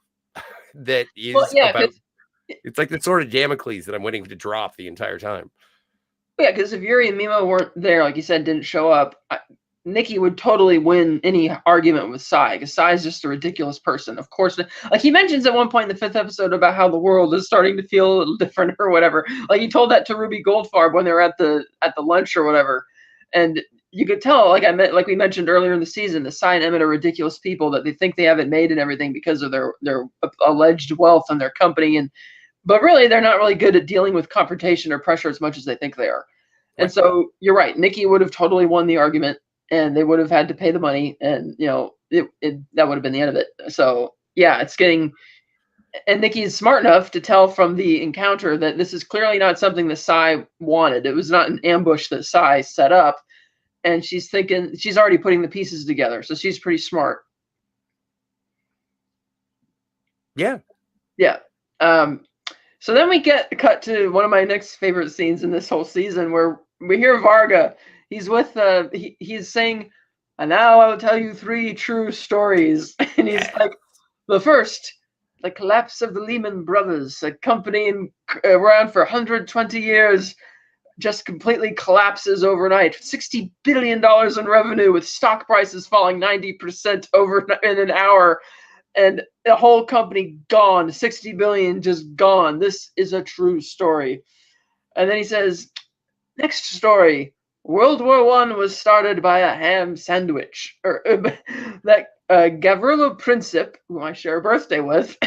that is about. It's like the sword of Damocles that I'm waiting to drop the entire time. Yeah, because if Yuri and Mima weren't there, like you said, didn't show up, Nikki would totally win any argument with Sai, because Sai's just a ridiculous person. Of course, like he mentions at one point in the 5th episode about how the world is starting to feel a little different or whatever. Like he told that to Ruby Goldfarb when they were at the lunch or whatever, and you could tell, like we mentioned earlier in the season, the Sai and Emmett are ridiculous people, that they think they have it made and everything because of their alleged wealth and their company, but really they're not really good at dealing with confrontation or pressure as much as they think they are. And so you're right, Nikki would have totally won the argument, and they would have had to pay the money, and that would have been the end of it. So yeah, it's getting, and Nikki's smart enough to tell from the encounter that this is clearly not something that Sai wanted. It was not an ambush that Sai set up, and she's thinking, she's already putting the pieces together, so she's pretty smart. Yeah. So then we get cut to one of my next favorite scenes in this whole season, where we hear Varga. He's with he's saying, and now I will tell you 3 true stories. And he's like, the first, the collapse of the Lehman Brothers, a company around for 120 years, just completely collapses overnight. $60 billion in revenue, with stock prices falling 90% over in an hour. And the whole company gone, 60 billion just gone. This is a true story. And then he says, next story, World War I was started by a ham sandwich. That Gavrilo Princip, who I share a birthday with,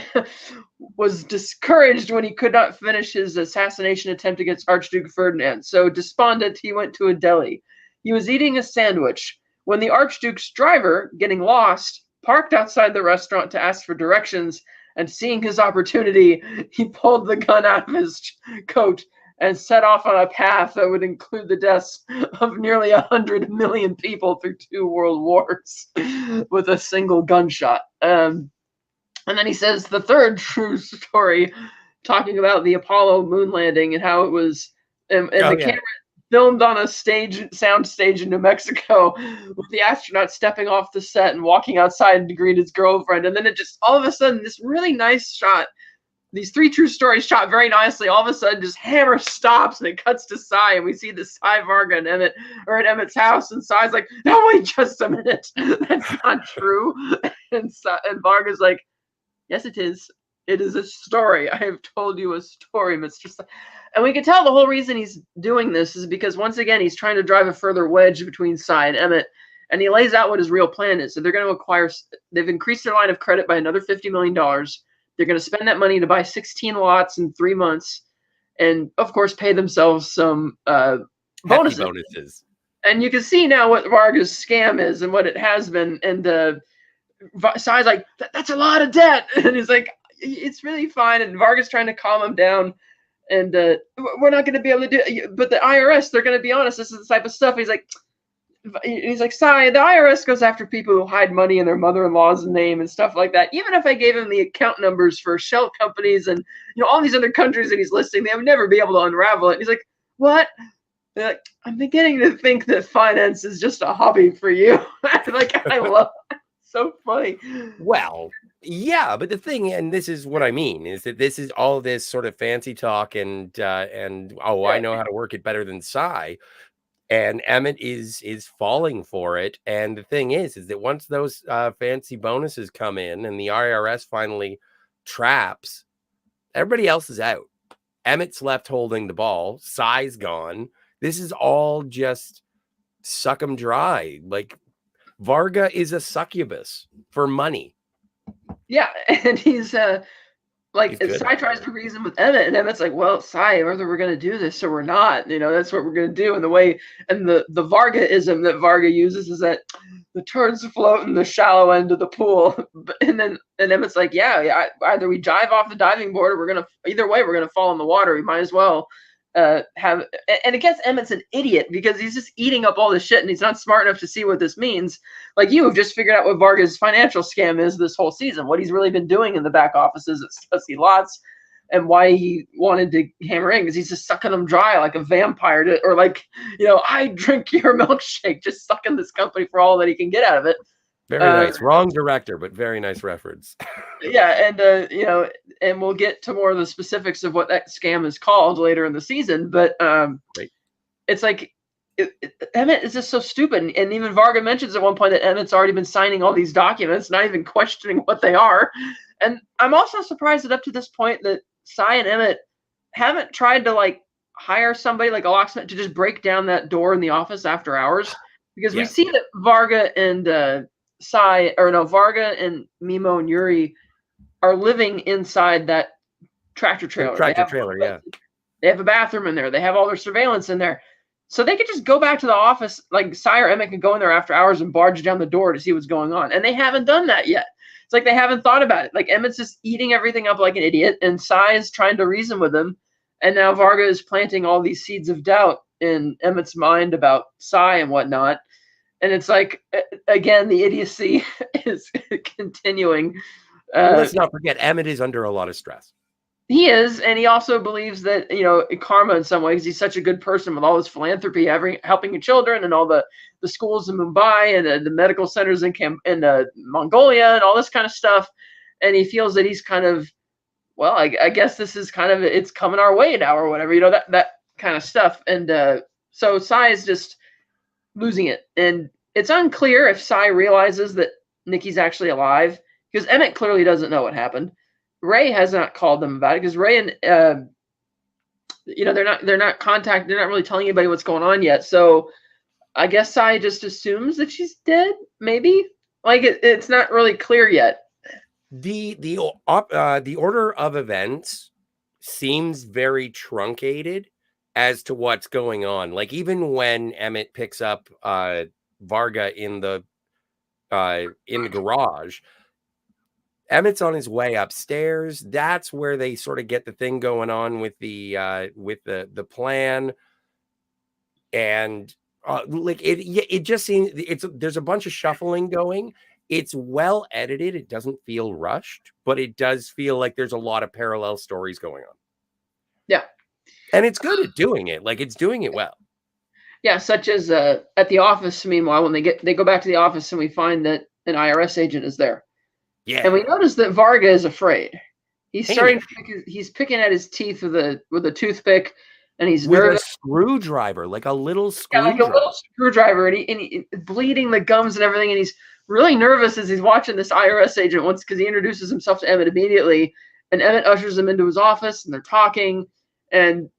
was discouraged when he could not finish his assassination attempt against Archduke Ferdinand. So despondent, he went to a deli. He was eating a sandwich when the Archduke's driver, getting lost, parked outside the restaurant to ask for directions, and seeing his opportunity, he pulled the gun out of his coat and set off on a path that would include the deaths of nearly 100 million people through 2 world wars with a single gunshot. And then he says the third true story, talking about the Apollo moon landing and how it was, and Oh the yeah. camera filmed on a sound stage in New Mexico, with the astronaut stepping off the set and walking outside to greet his girlfriend. And then it just, all of a sudden, this really nice shot, these three true stories shot very nicely. All of a sudden, just hammer stops and it cuts to Cy, and we see the Cy, Varga, and Emmett are at Emmett's house, and Cy's like, "No, wait just a minute, that's not true." And Varga's like, "Yes, it is. It is a story. I have told you a story, Mr. And we can tell the whole reason he's doing this is because, once again, he's trying to drive a further wedge between Cy and Emmett, and he lays out what his real plan is. So they're going to acquire, they've increased their line of credit by another $50 million. They're going to spend that money to buy 16 lots in 3 months, and, of course, pay themselves some bonuses. And you can see now what Varga's scam is and what it has been. And Cy's like, "That's a lot of debt," and he's like, "It's really fine." And Varga's trying to calm him down, and we're not going to be able to do it. But the IRS, they're going to be honest. This is the type of stuff. He's like, "Cy, the IRS goes after people who hide money in their mother-in-law's name and stuff like that. Even if I gave him the account numbers for shell companies and all these other countries that he's listing, they would never be able to unravel it." And he's like, "What?" They're like, "I'm beginning to think that finance is just a hobby for you." Like, I love it. So funny. Well, yeah, but the thing, and this is what I mean, is that this is all this sort of fancy talk and oh, I know how to work it better than Cy. And Emmett is falling for it. And the thing is that once those fancy bonuses come in and the IRS finally traps, everybody else is out. Emmett's left holding the ball. Cy's gone. This is all just suck 'em dry. Like, Varga is a succubus for money. Yeah, and he's like, He's Cy tries to reason with Emmett, and Emmett's like, "Well, Cy, whether we're going to do this or we're not, that's what we're going to do." And the way, and the Vargaism that Varga uses is that the turds float in the shallow end of the pool. And Emmett's like, "Yeah, either we dive off the diving board, or either way, we're gonna fall in the water. We might as well have." And I guess Emmett's an idiot because he's just eating up all this shit, and he's not smart enough to see what this means. Like, you have just figured out what Varga's financial scam is this whole season. What he's really been doing in the back offices at Sussy Lots, and why he wanted to hammer in, because he's just sucking them dry like a vampire, or like, "I drink your milkshake," just sucking this company for all that he can get out of it. Very nice. Wrong director, but very nice reference. Yeah, and and we'll get to more of the specifics of what that scam is called later in the season. But it's like, Emmett is just so stupid. And even Varga mentions at one point that Emmett's already been signing all these documents, not even questioning what they are. And I'm also surprised that up to this point that Cy and Emmett haven't tried to, like, hire somebody like a locksmith to just break down that door in the office after hours, because we see that Varga and Varga and Mimo and Yuri are living inside that tractor trailer. They have a bathroom in there. They have all their surveillance in there. So they could just go back to the office, like Cy or Emmett could go in there after hours and barge down the door to see what's going on. And they haven't done that yet. It's like they haven't thought about it. Like, Emmett's just eating everything up like an idiot, and Cy is trying to reason with him. And now Varga is planting all these seeds of doubt in Emmett's mind about Cy and whatnot. And it's like, again, the idiocy is continuing. Let's not forget, Emmett is under a lot of stress. He is, and he also believes that, karma in some ways. He's such a good person with all his philanthropy, helping children, and all the schools in Mumbai, and the medical centers in Mongolia, and all this kind of stuff. And he feels that he's kind of, well, I guess this is kind of, it's coming our way now, or whatever, that kind of stuff. And so Cy is just losing it. And it's unclear if Cy realizes that Nikki's actually alive, because Emmett clearly doesn't know what happened. Ray has not called them about it, because Ray and they're not really telling anybody what's going on yet. So I guess Cy just assumes that she's dead, maybe. Like, it's not really clear yet. The order of events seems very truncated as to what's going on. Like, even when Emmett picks up Varga in the garage, Emmett's on his way upstairs. That's where they sort of get the thing going on with the plan. And like, it just seems there's a bunch of shuffling going, It's well edited. It doesn't feel rushed, but it does feel like there's a lot of parallel stories going on. Yeah. And it's good at doing it. Like, it's doing it well. Yeah, such as at the office. Meanwhile, when they go back to the office and we find that an IRS agent is there, and we Yeah. notice that Varga is afraid. He's starting. Hamish. He's picking at his teeth with a toothpick, and he's With a nervous. screwdriver, like a little Yeah, like a screwdriver. little screwdriver, and he bleeding the gums and everything, and he's really nervous as he's watching this IRS agent once because he introduces himself to Emmett immediately, and Emmett ushers him into his office, and they're talking, and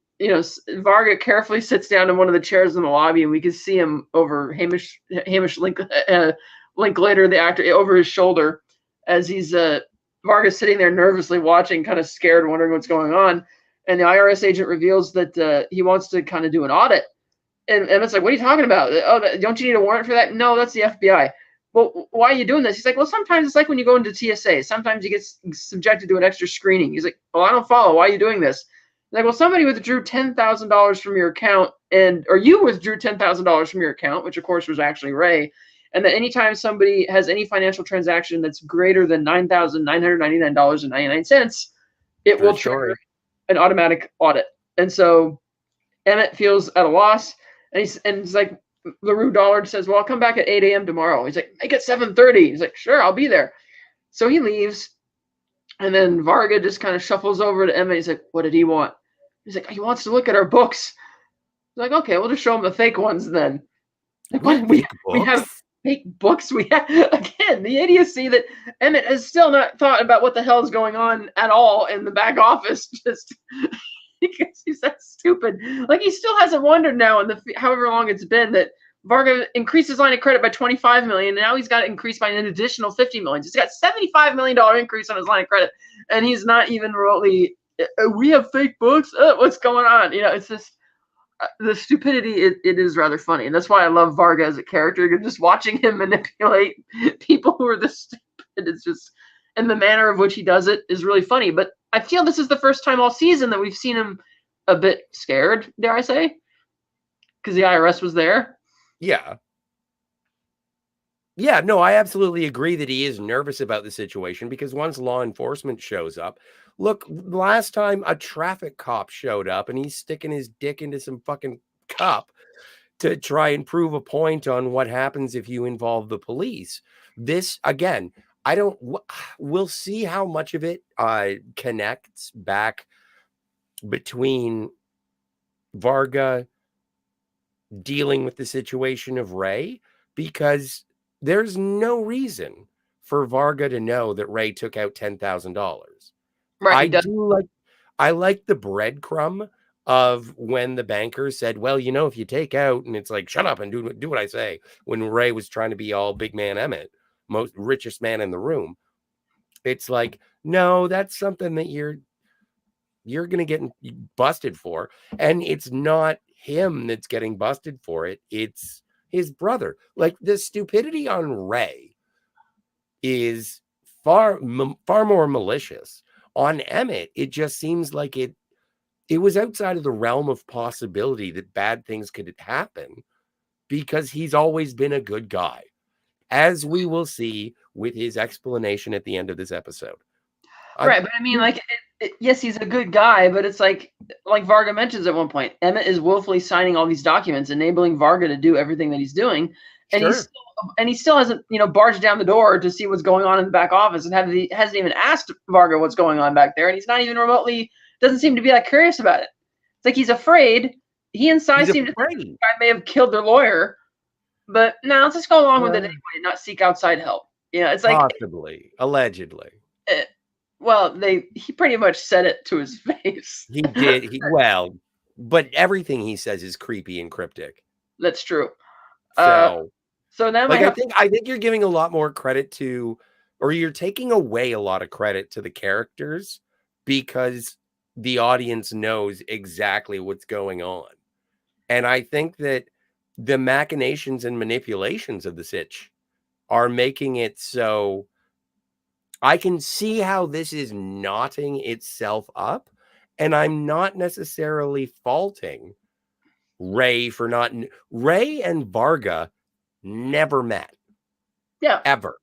Varga carefully sits down in one of the chairs in the lobby, and we can see him over Hamish Linklater, the actor, over his shoulder as he's Varga's sitting there nervously watching, kind of scared, wondering what's going on, and the IRS agent reveals that he wants to kind of do an audit. And Emmett's like, what are you talking about? Oh, don't you need a warrant for that? No, that's the FBI. Well, why are you doing this? He's like, well, sometimes it's like when you go into TSA. Sometimes you get subjected to an extra screening. He's like, well, I don't follow. Why are you doing this? He's like, well, somebody withdrew $10,000 from your account, or you withdrew $10,000 from your account, which of course was actually Ray. And that anytime somebody has any financial transaction that's greater than $9,999.99, it will trigger an automatic audit. And so Emmett feels at a loss. And he's like, LaRue Dollard says, well, I'll come back at 8 a.m. tomorrow. He's like, make it 7:30. He's like, sure, I'll be there. So he leaves. And then Varga just kind of shuffles over to Emmett. He's like, what did he want? He's like, he wants to look at our books. He's like, okay, we'll just show him the fake ones then. Like, what? We have fake books. We have, again, the idiocy that Emmett has still not thought about what the hell is going on at all in the back office. Just because he's that stupid. Like, he still hasn't wondered now in the however long it's been that Varga increased his line of credit by $25 million, and now he's got it increased by an additional $50 million. He's got $75 million increase on his line of credit, and he's not even remotely. We have fake books. What's going on? It's just the stupidity. It is rather funny, and that's why I love Varga as a character. You're just watching him manipulate people who are this stupid. It's just, and the manner of which he does it is really funny. But I feel this is the first time all season that we've seen him a bit scared, dare I say, because the IRS was there. Yeah. Yeah, no, I absolutely agree that he is nervous about the situation because once law enforcement shows up, look, last time a traffic cop showed up and he's sticking his dick into some fucking cup to try and prove a point on what happens if you involve the police. This, again, we'll see how much of it connects back between Varga dealing with the situation of Ray, because there's no reason for Varga to know that Ray took out $10,000. Right. I like the breadcrumb of when the banker said, well, if you take out, and it's like, shut up and do what I say, when Ray was trying to be all big man Emmett, most richest man in the room. It's like, no, that's something that you're going to get busted for. And it's not him that's getting busted for it. It's his brother. Like, the stupidity on Ray is far more malicious. On Emmett, it just seems like it was outside of the realm of possibility that bad things could happen because he's always been a good guy, as we will see with his explanation at the end of this episode. Right, but I mean, like, yes, he's a good guy, but it's like Varga mentions at one point, Emmett is willfully signing all these documents, enabling Varga to do everything that he's doing, and he still hasn't, barged down the door to see what's going on in the back office, and hasn't even asked Varga what's going on back there, and he's not even remotely, doesn't seem to be that curious about it. It's like he's afraid. He and Cy seem to think the guy may have killed their lawyer, but no, let's just go along with it anyway, and not seek outside help. It's like possibly, allegedly. Well, he pretty much said it to his face. He did. But everything he says is creepy and cryptic. That's true. So now, I think you're giving a lot more credit to, or you're taking away a lot of credit to the characters because the audience knows exactly what's going on. And I think that the machinations and manipulations of the sitch are making it so I can see how this is knotting itself up, and I'm not necessarily faulting Ray for Ray and Varga never met. Yeah. Ever.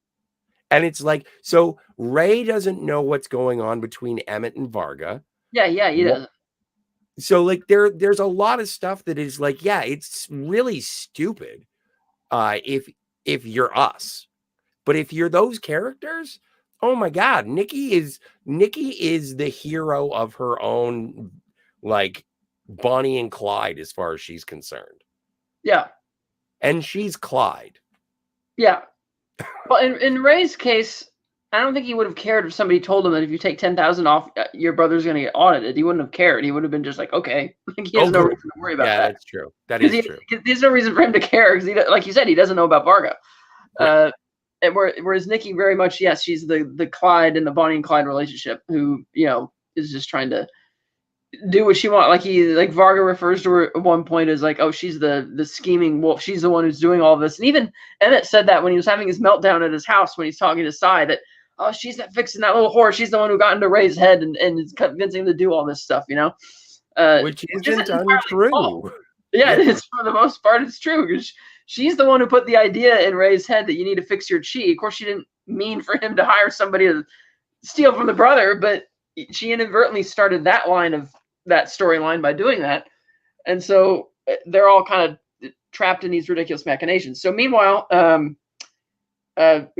And it's like, so Ray doesn't know what's going on between Emmett and Varga. Yeah, he doesn't. So like there's a lot of stuff that is like, yeah, it's really stupid if you're us. But if you're those characters, oh my God, Nikki is the hero of her own, like Bonnie and Clyde, as far as she's concerned. Yeah. And she's Clyde. Yeah. Well, in Ray's case, I don't think he would have cared if somebody told him that if you take 10,000 off, your brother's going to get audited. He wouldn't have cared. He would have been just like, okay. Like, he has no reason to worry about that. Yeah, that's true. That is true. There's no reason for him to care because, like you said, he doesn't know about Varga. Right. Whereas Nikki very much, yes, she's the Clyde and the Bonnie and Clyde relationship who, is just trying to do what she wants. Like Varga refers to her at one point as like, oh, she's the scheming wolf. She's the one who's doing all this. And even Emmett said that when he was having his meltdown at his house when he's talking to Cy, that, oh, she's that fixing that little whore. She's the one who got into Ray's head and is convincing him to do all this stuff, which isn't untrue. Yeah, it's for the most part, it's true because she's the one who put the idea in Ray's head that you need to fix your chi. Of course, she didn't mean for him to hire somebody to steal from the brother, but she inadvertently started that line of that storyline by doing that. And so they're all kind of trapped in these ridiculous machinations. So meanwhile,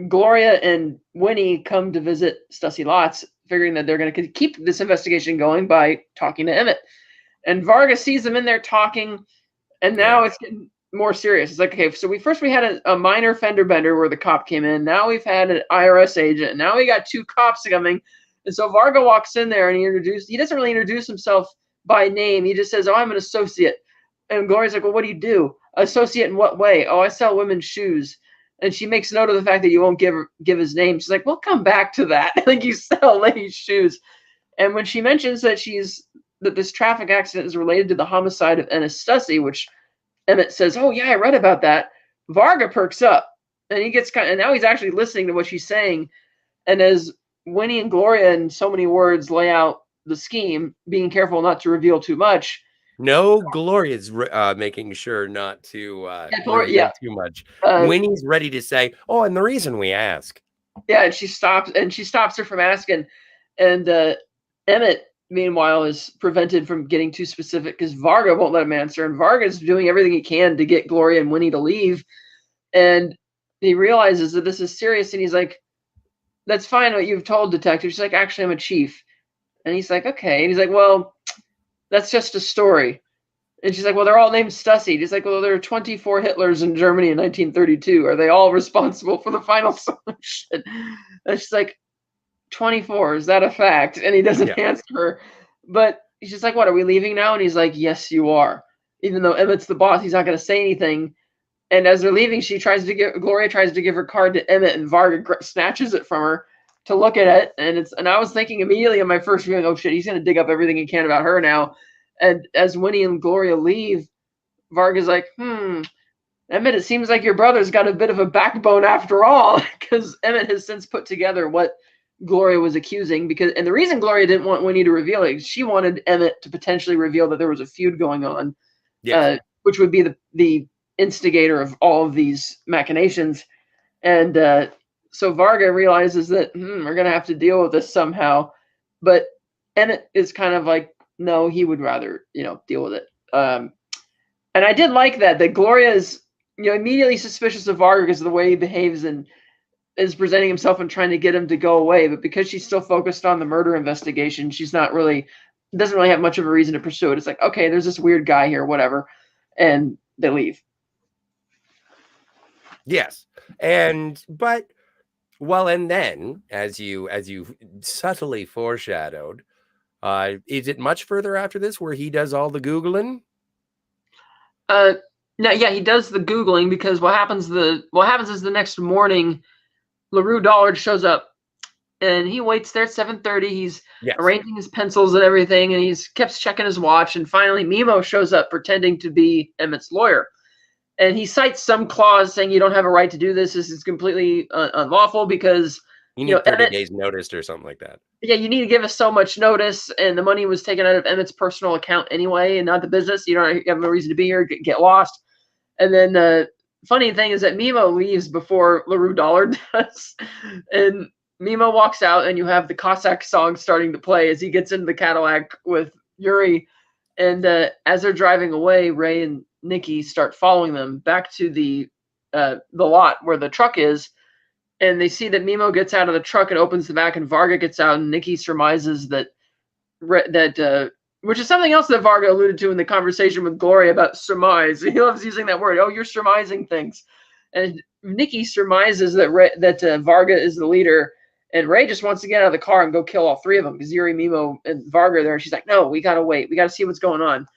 Gloria and Winnie come to visit Stussy Lots, figuring that they're going to keep this investigation going by talking to Emmett. And Varga sees them in there talking, and now it's getting more serious. It's like, okay, so we had a minor fender bender where the cop came in. Now we've had an IRS agent. And now we got two cops coming. And so Varga walks in there and he doesn't really introduce himself by name. He just says, oh, I'm an associate. And Gloria's like, well, what do you do? Associate in what way? Oh, I sell women's shoes. And she makes note of the fact that you won't give his name. She's like, we'll come back to that. Like, you sell ladies' shoes. And when she mentions that this traffic accident is related to the homicide of Ennis Stussy, which Emmett says, oh, yeah, I read about that, Varga perks up. And he gets and now he's actually listening to what she's saying. And as Winnie and Gloria, in so many words, lay out the scheme, being careful not to reveal too much. No, Gloria's making sure not to reveal too much. Winnie's ready to say, oh, and the reason we ask. Yeah, and she stops her from asking. And Emmett, meanwhile, is prevented from getting too specific because Varga won't let him answer. And Varga's doing everything he can to get Gloria and Winnie to leave. And he realizes that this is serious. And he's like, that's fine what you've told, detective. She's like, actually, I'm a chief. And he's like, okay. And he's like, well, that's just a story. And she's like, well, they're all named Stussy. He's like, well, there are 24 Hitlers in Germany in 1932. Are they all responsible for the final solution? And she's like, 24, is that a fact? And he doesn't answer her. But he's just like, what, are we leaving now? And he's like, yes, you are. Even though Emmett's the boss, he's not going to say anything. And as they're leaving, Gloria tries to give her card to Emmett, and Varga snatches it from her to look at it. And I was thinking immediately in my first viewing, oh shit, he's going to dig up everything he can about her now. And as Winnie and Gloria leave, Varga's like, Emmett, it seems like your brother's got a bit of a backbone after all, because Emmett has since put together what Gloria was accusing. And the reason Gloria didn't want Winnie to reveal it, she wanted Emmett to potentially reveal that there was a feud going on, which would be the instigator of all of these machinations. And so Varga realizes that we're going to have to deal with this somehow. But Emmett is kind of like, no, he would rather, deal with it. And I did like that Gloria is, immediately suspicious of Varga because of the way he behaves and is presenting himself and trying to get him to go away. But because she's still focused on the murder investigation, she's doesn't really have much of a reason to pursue it. It's like, okay, there's this weird guy here, whatever. And they leave. Yes. And then as you subtly foreshadowed, is it much further after this where he does all the Googling? No, yeah, he does the Googling because what happens is the next morning, LaRue Dollard shows up and he waits there at 7:30. He's arranging his pencils and everything, and he's kept checking his watch. And finally, Mimo shows up pretending to be Emmett's lawyer. And he cites some clause saying you don't have a right to do this. This is completely unlawful because you need 30 days notice or something like that. Yeah, you need to give us so much notice, and the money was taken out of Emmett's personal account anyway, and not the business. You have no reason to be here. Get lost. And then funny thing is that Mimo leaves before LaRue Dollar does. And Mimo walks out, and you have the Cossack song starting to play as he gets into the Cadillac with Yuri. And as they're driving away, Ray and Nikki start following them back to the lot where the truck is. And they see that Mimo gets out of the truck and opens the back, and Varga gets out, and Nikki surmises that which is something else that Varga alluded to in the conversation with Gloria about surmise. He loves using that word. Oh, you're surmising things. And Nikki surmises that Varga is the leader, and Ray just wants to get out of the car and go kill all three of them because Yuri, Mimo, and Varga are there. And she's like, no, we got to wait. We got to see what's going on.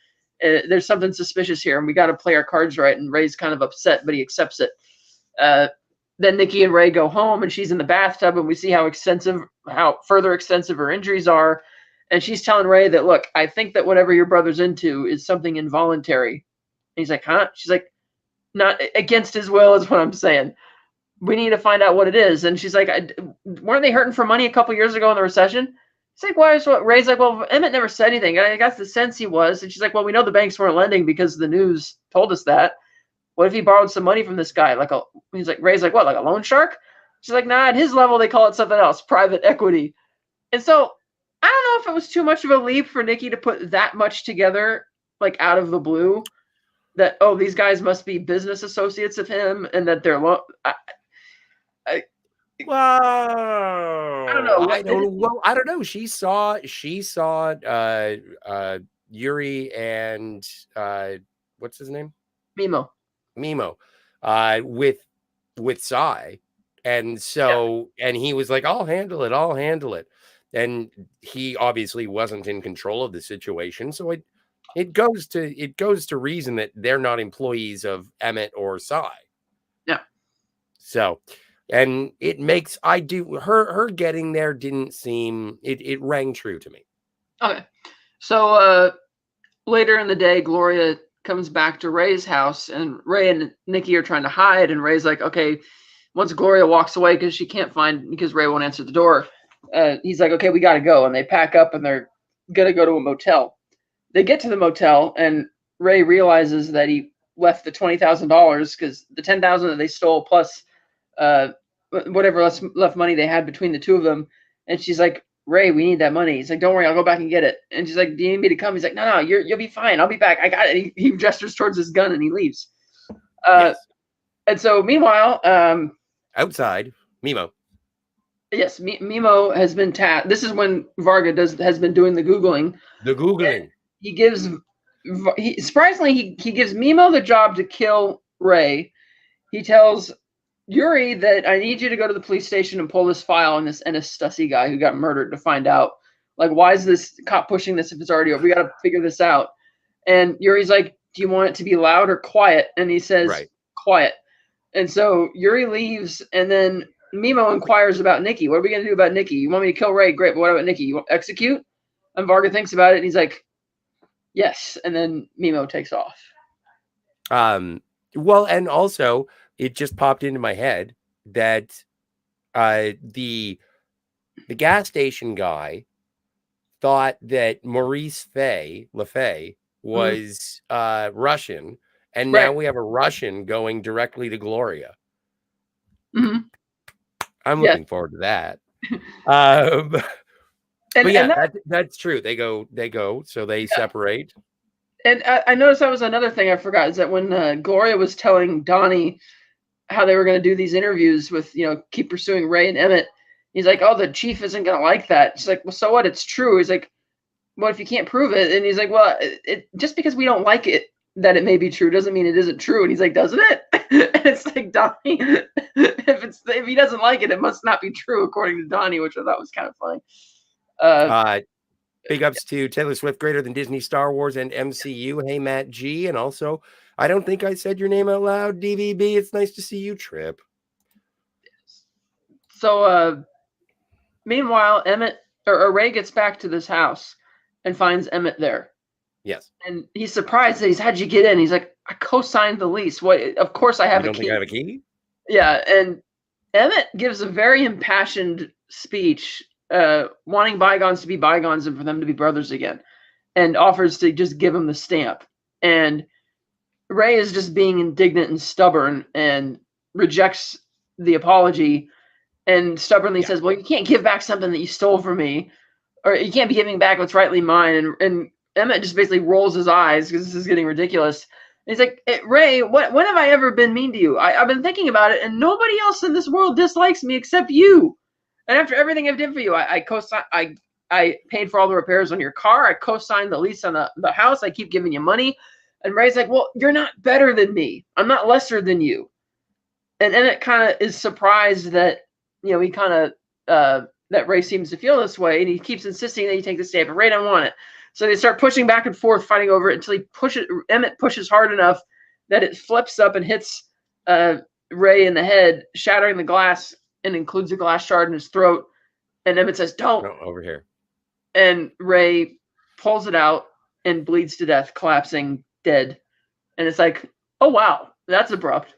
There's something suspicious here, and we got to play our cards right. And Ray's kind of upset, but he accepts it. Then Nikki and Ray go home, and she's in the bathtub, and we see how further extensive her injuries are. And she's telling Ray that, look, I think that whatever your brother's into is something involuntary. And he's like, huh? She's like, not against his will is what I'm saying. We need to find out what it is. And she's like, weren't they hurting for money a couple years ago in the recession? He's like, why? Well, Ray's like, well, Emmett never said anything. I got the sense he was. And she's like, well, we know the banks weren't lending because the news told us that. What if he borrowed some money from this guy? Ray's like, what, like a loan shark? She's like, nah, at his level, they call it something else, private equity. And so I don't know if it was too much of a leap for Nikki to put that much together, like out of the blue, that, oh, these guys must be business associates of him and that they're Well, I don't know. She saw Yuri and what's his name? Mimo with Sai, and so and he was like, I'll handle it, and he obviously wasn't in control of the situation, so it goes to reason that they're not employees of Emmett or Sai. Yeah. So, and it makes her getting there didn't seem it rang true to me. Okay. So later in the day, Gloria comes back to Ray's house, and Ray and Nikki are trying to hide, and Ray's like, okay, once Gloria walks away because Ray won't answer the door, he's like, okay, we got to go. And they pack up, and they're going to go to a motel. They get to the motel, and Ray realizes that he left the $20,000 because the $10,000 that they stole plus whatever left money they had between the two of them. And she's like, Ray, we need that money. He's like, don't worry, I'll go back and get it. And she's like, do you need me to come? He's like, no, you'll be fine. I'll be back. I got it. He gestures towards his gun and he leaves. Yes. And so meanwhile, outside, Mimo. Yes, Mimo has been tapped. This is when Varga has been doing the Googling. Surprisingly, he gives Mimo the job to kill Ray. He tells Yuri that I need you to go to the police station and pull this file on this Ennis Stussy guy who got murdered to find out, like, why is this cop pushing this if it's already over? We got to figure this out. And Yuri's like, do you want it to be loud or quiet? And he says, quiet. And so Yuri leaves, and then Mimo inquires about Nikki. What are we going to do about Nikki? You want me to kill Ray? Great, but what about Nikki? You want to execute? And Varga thinks about it, and he's like, yes. And then Mimo takes off. Well, and also, it just popped into my head that the gas station guy thought that Maurice LaFay was Russian, and now we have a Russian going directly to Gloria. Mm-hmm. I'm looking forward to that. But yeah, that's true. They go, so they separate. And I noticed that was another thing I forgot, is that when Gloria was telling Donnie how they were going to do these interviews with, keep pursuing Ray and Emmett, he's like, oh, the chief isn't going to like that. She's like, well, so what? It's true. He's like, what if you can't prove it? And he's like, well, just because we don't like it, that it may be true, doesn't mean it isn't true. And he's like, doesn't it? And it's like, Donnie, if he doesn't like it, it must not be true, according to Donnie, which I thought was kind of funny. Big ups to Taylor Swift, greater than Disney, Star Wars, and MCU. Hey, Matt G. And also, I don't think I said your name out loud, DVB. It's nice to see you, Trip. So, meanwhile, Ray gets back to this house and finds Emmett there. Yes. And he's surprised that how'd you get in? He's like, I co-signed the lease. What? Of course I have a key. Think I have a key? Yeah. And Emmett gives a very impassioned speech, wanting bygones to be bygones and for them to be brothers again, and offers to just give him the stamp. And Ray is just being indignant and stubborn and rejects the apology and stubbornly says, well, you can't give back something that you stole from me, or you can't be giving back what's rightly mine. And Emmett just basically rolls his eyes because this is getting ridiculous. And he's like, Ray, when have I ever been mean to you? I've been thinking about it, and nobody else in this world dislikes me except you. And after everything I've done for you, I paid for all the repairs on your car. I co-signed the lease on the house. I keep giving you money. And Ray's like, well, you're not better than me. I'm not lesser than you. And Emmett kind of is surprised that, he kind of, that Ray seems to feel this way. And he keeps insisting that he take the stamp. And Ray don't want it. So they start pushing back and forth, fighting over it until Emmett pushes hard enough that it flips up and hits Ray in the head, shattering the glass, and includes a glass shard in his throat. And Emmett says, don't. No, over here. And Ray pulls it out and bleeds to death, collapsing dead. And it's like, oh, wow, that's abrupt.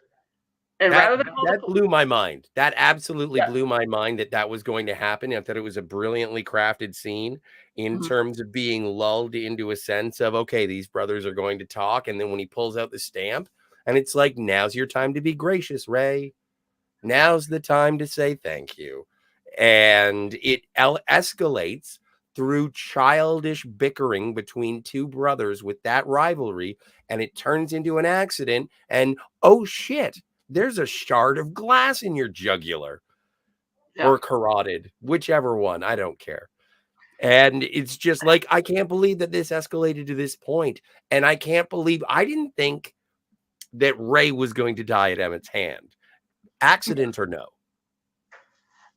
And that blew my mind. That absolutely blew my mind that was going to happen. I thought it was a brilliantly crafted scene in terms of being lulled into a sense of, okay, these brothers are going to talk. And then when he pulls out the stamp, and it's like, now's your time to be gracious, Ray. Now's the time to say thank you. And it escalates through childish bickering between two brothers with that rivalry, and it turns into an accident. And oh shit, there's a shard of glass in your jugular or carotid, whichever one, I don't care. And it's just like, I can't believe that this escalated to this point. And I didn't think that Ray was going to die at Emmett's hand. Accident or no?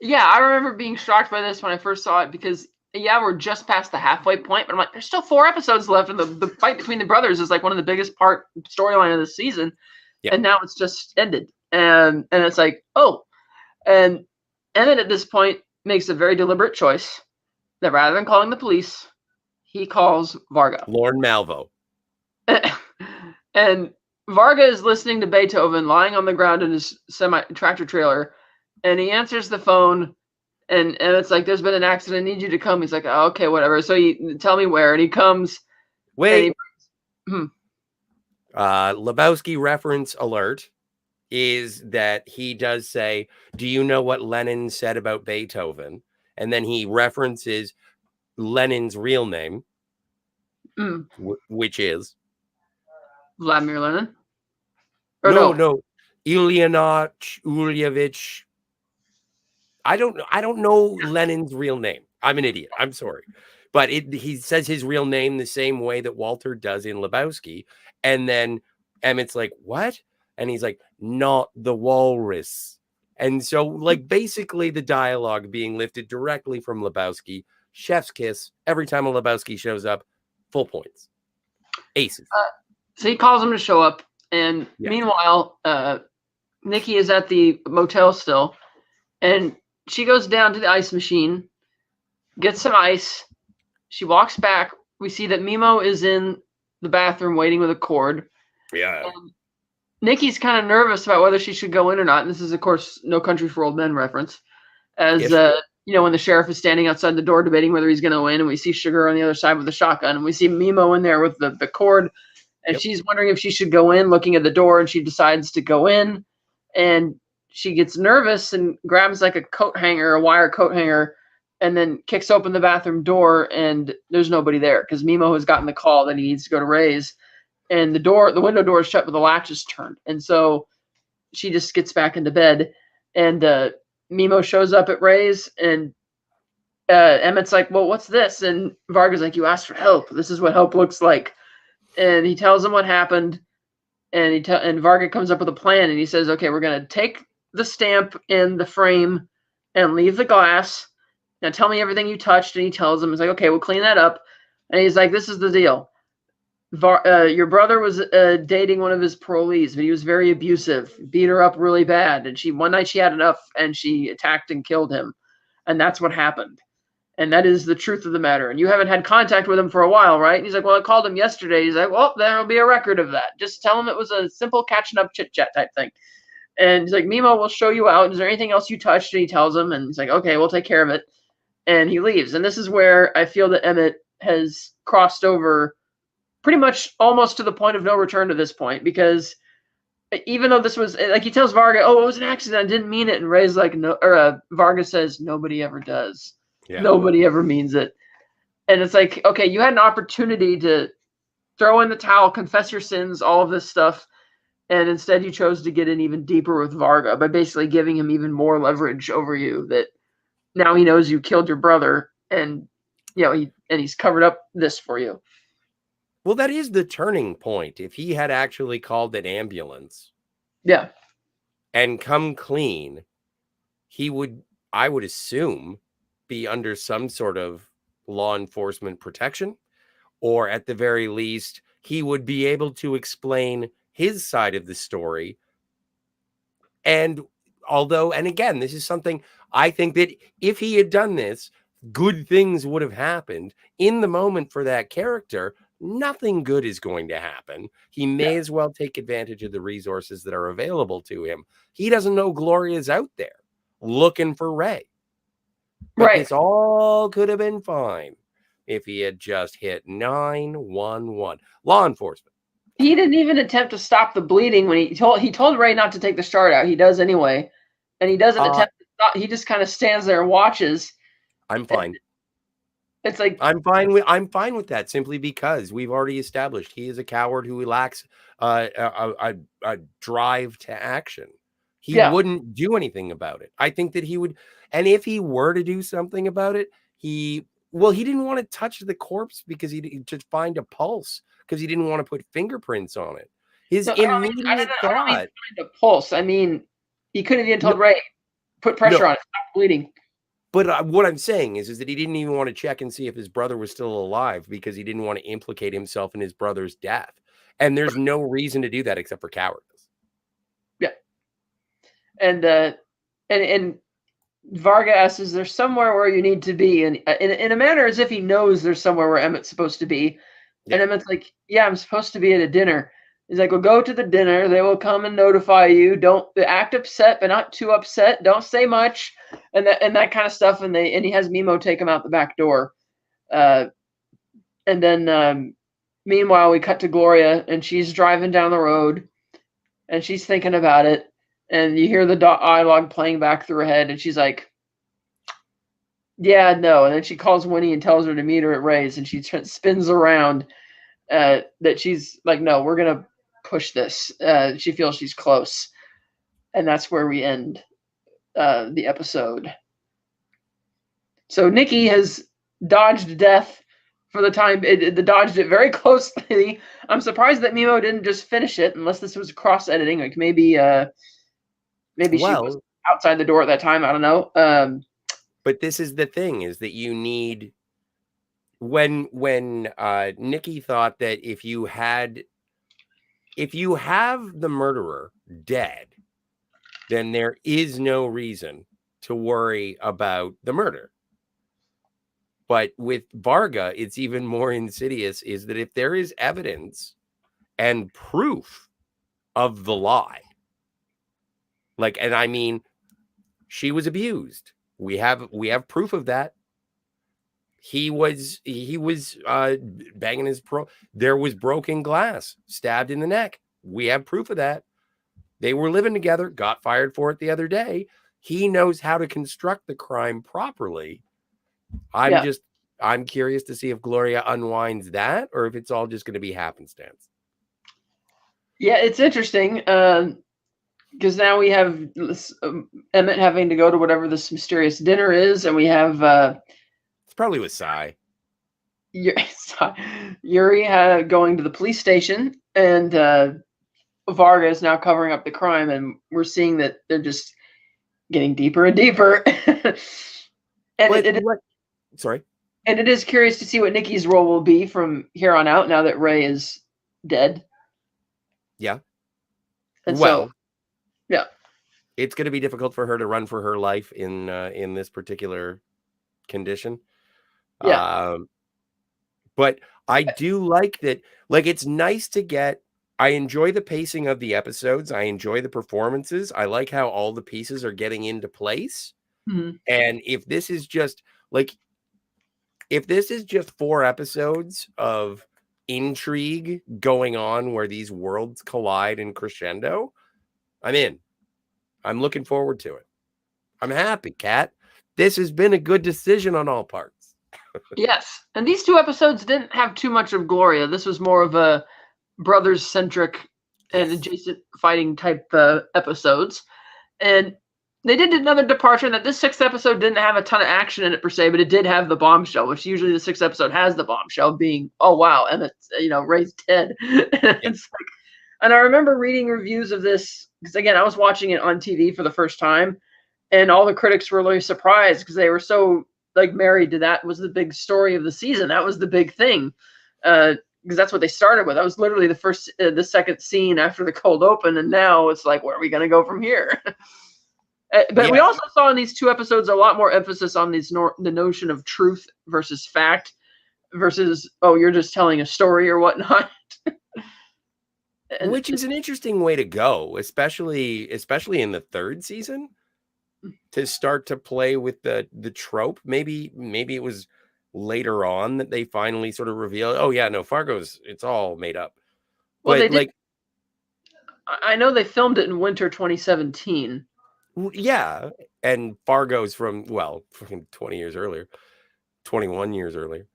Yeah, I remember being shocked by this when I first saw it because, we're just past the halfway point, but I'm like, there's still 4 episodes left, and the fight between the brothers is like one of the biggest storyline of the season, and now it's just ended, and it's like, oh, and Emmett at this point makes a very deliberate choice that rather than calling the police, he calls Fargo. Lorne Malvo. And Varga is listening to Beethoven lying on the ground in his semi-tractor trailer, and he answers the phone, and it's like, there's been an accident, I need you to come. He's like, oh, okay, whatever. So you tell me where, and he comes. Wait. Lebowski reference alert is that he does say, do you know what Lenin said about Beethoven? And then he references Lenin's real name, which is Vladimir Lenin. No, Ilyich Ulyevich. I don't know Lenin's real name. I'm an idiot. I'm sorry. But he says his real name the same way that Walter does in Lebowski. And then Emmett's like, what? And he's like, not the walrus. And so, like, basically the dialogue being lifted directly from Lebowski. Chef's kiss. Every time a Lebowski shows up, full points. Aces. So he calls him to show up. And meanwhile, Nikki is at the motel still. And she goes down to the ice machine, gets some ice. She walks back. We see that Mimo is in the bathroom waiting with a cord. Yeah. And Nikki's kind of nervous about whether she should go in or not. And this is, of course, No Country for Old Men reference. As, when the sheriff is standing outside the door debating whether he's going to win. And we see Sugar on the other side with the shotgun. And we see Mimo in there with the cord. And she's wondering if she should go in, looking at the door. And she decides to go in. And she gets nervous and grabs like a wire coat hanger, and then kicks open the bathroom door, and there's nobody there because Mimo has gotten the call that he needs to go to Ray's, and the window door is shut, but the latch is turned. And so she just gets back into bed, and Mimo shows up at Ray's, and Emmett's like, well, what's this? And Varga's like, you asked for help. This is what help looks like. And he tells him what happened, and and Varga comes up with a plan, and he says, okay, we're going to take the stamp in the frame and leave the glass. Now tell me everything you touched. And he tells him, he's like, okay, we'll clean that up. And he's like, this is the deal. Your brother was dating one of his parolees, but he was very abusive, beat her up really bad. And one night she had enough and she attacked and killed him. And that's what happened. And that is the truth of the matter. And you haven't had contact with him for a while, right? And he's like, well, I called him yesterday. He's like, well, there'll be a record of that. Just tell him it was a simple catching up chit chat type thing. And he's like, Mimo, we'll show you out. Is there anything else you touched? And he tells him, and he's like, okay, we'll take care of it. And he leaves. And this is where I feel that Emmett has crossed over pretty much almost to the point of no return to this point, because even though this was like, he tells Varga, "Oh, it was an accident. I didn't mean it," and Ray's like, "No," or Varga says, "Nobody ever does. Yeah. Nobody ever means it." And it's like, okay, you had an opportunity to throw in the towel, confess your sins, all of this stuff, and instead you chose to get in even deeper with Varga by basically giving him even more leverage over you. That now he knows you killed your brother, and he's covered up this for you. Well, that is the turning point. If he had actually called an ambulance, yeah, and come clean, he would, I would assume, be under some sort of law enforcement protection, or at the very least, he would be able to explain his side of the story. And and again, this is something I think that if he had done this, good things would have happened in the moment for that character. Nothing good is going to happen. He may as well take advantage of the resources that are available to him. He doesn't know Gloria's out there looking for Ray. But this all could have been fine if he had just hit 911. Law enforcement. He didn't even attempt to stop the bleeding when he told Ray not to take the shard out. He does anyway, and he doesn't attempt to stop. He just kind of stands there and watches. I'm fine. It's like I'm fine with that, simply because we've already established he is a coward who lacks a drive to action. He wouldn't do anything about it. I think that he would, and if he were to do something about it, he didn't want to touch the corpse because he to find a pulse, because he didn't want to put fingerprints on it. His immediate thought. I don't mean find a pulse. I mean, he could have even told Ray, put pressure on it, stop bleeding. But what I'm saying is that he didn't even want to check and see if his brother was still alive, because he didn't want to implicate himself in his brother's death. And there's no reason to do that except for cowardice. Yeah. And Varga asks, "Is there somewhere where you need to be?" And in a manner as if he knows there's somewhere where Emmett's supposed to be. Yeah. And Emmett's like, "Yeah, I'm supposed to be at a dinner." He's like, "Well, go to the dinner. They will come and notify you. Don't act upset, but not too upset. Don't say much," and that kind of stuff. And he has Mimo take him out the back door. And then meanwhile, we cut to Gloria, and she's driving down the road, and she's thinking about it. And you hear the dialogue playing back through her head, and she's like, "Yeah, no." And then she calls Winnie and tells her to meet her at Ray's, and she spins around. That she's like, "No, we're gonna push this." She feels she's close, and that's where we end the episode. So Nikki has dodged death for the time. Dodged it very closely. I'm surprised that Mimo didn't just finish it, unless this was cross editing. Like maybe she was outside the door at that time. I don't know. But this is the thing: is that you need. When Nikki thought that if you have the murderer dead, then there is no reason to worry about the murder. But with Varga, it's even more insidious, is that if there is evidence and proof of the lie, like, and I mean, she was abused. We have proof of that. He was banging his there was broken glass, stabbed in the neck. We have proof of that. They were living together, got fired for it the other day. He knows how to construct the crime properly. I'm curious to see if Gloria unwinds that, or if it's all just going to be happenstance. Yeah, it's interesting because now we have Emmett having to go to whatever this mysterious dinner is, and we have it's probably with Sai. Yuri going to the police station, and Varga is now covering up the crime, and we're seeing that they're just getting deeper and deeper. Sorry. And it is curious to see what Nikki's role will be from here on out, now that Ray is dead. Yeah. And yeah, it's going to be difficult for her to run for her life in this particular condition. Yeah. But I do like that. Like, it's nice to get. I enjoy the pacing of the episodes. I enjoy the performances. I like how all the pieces are getting into place. Mm-hmm. And if this is just 4 episodes of intrigue going on where these worlds collide and crescendo, I'm in. I'm looking forward to it. I'm happy, Kat. This has been a good decision on all parts. Yes, and these 2 episodes didn't have too much of Gloria. This was more of a brothers-centric and adjacent fighting type episodes. And they did another departure that this 6th episode didn't have a ton of action in it per se, but it did have the bombshell, which usually the 6th episode has the bombshell being, oh wow, Emmett's raised dead. It's like, and I remember reading reviews of this because again I was watching it on TV for the first time, and all the critics were really surprised because they were so like married to that was the big story of the season. That was the big thing. Because that's what they started with. That was literally the second scene after the cold open, and now it's like, where are we going to go from here? But we also saw in these 2 episodes a lot more emphasis on the notion of truth versus fact versus, oh, you're just telling a story or whatnot. Which is an interesting way to go, especially in the 3rd season, to start to play with the trope. Maybe it was later on that they finally sort of reveal, oh yeah, no, Fargo's, it's all made up. Well, but like, I know they filmed it in winter 2017. Yeah, and Fargo's from, well, fucking 20 years earlier, 21 years earlier.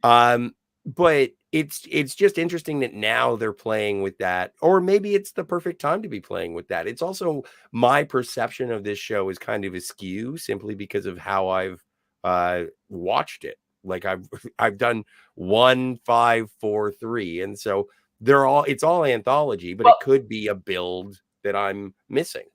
But it's just interesting that now they're playing with that, or maybe it's the perfect time to be playing with that. It's also my perception of this show is kind of askew simply because of how I've watched it. Like I've done 1, 5, 4, 3, and so it's all anthology, but it could be a build that I'm missing.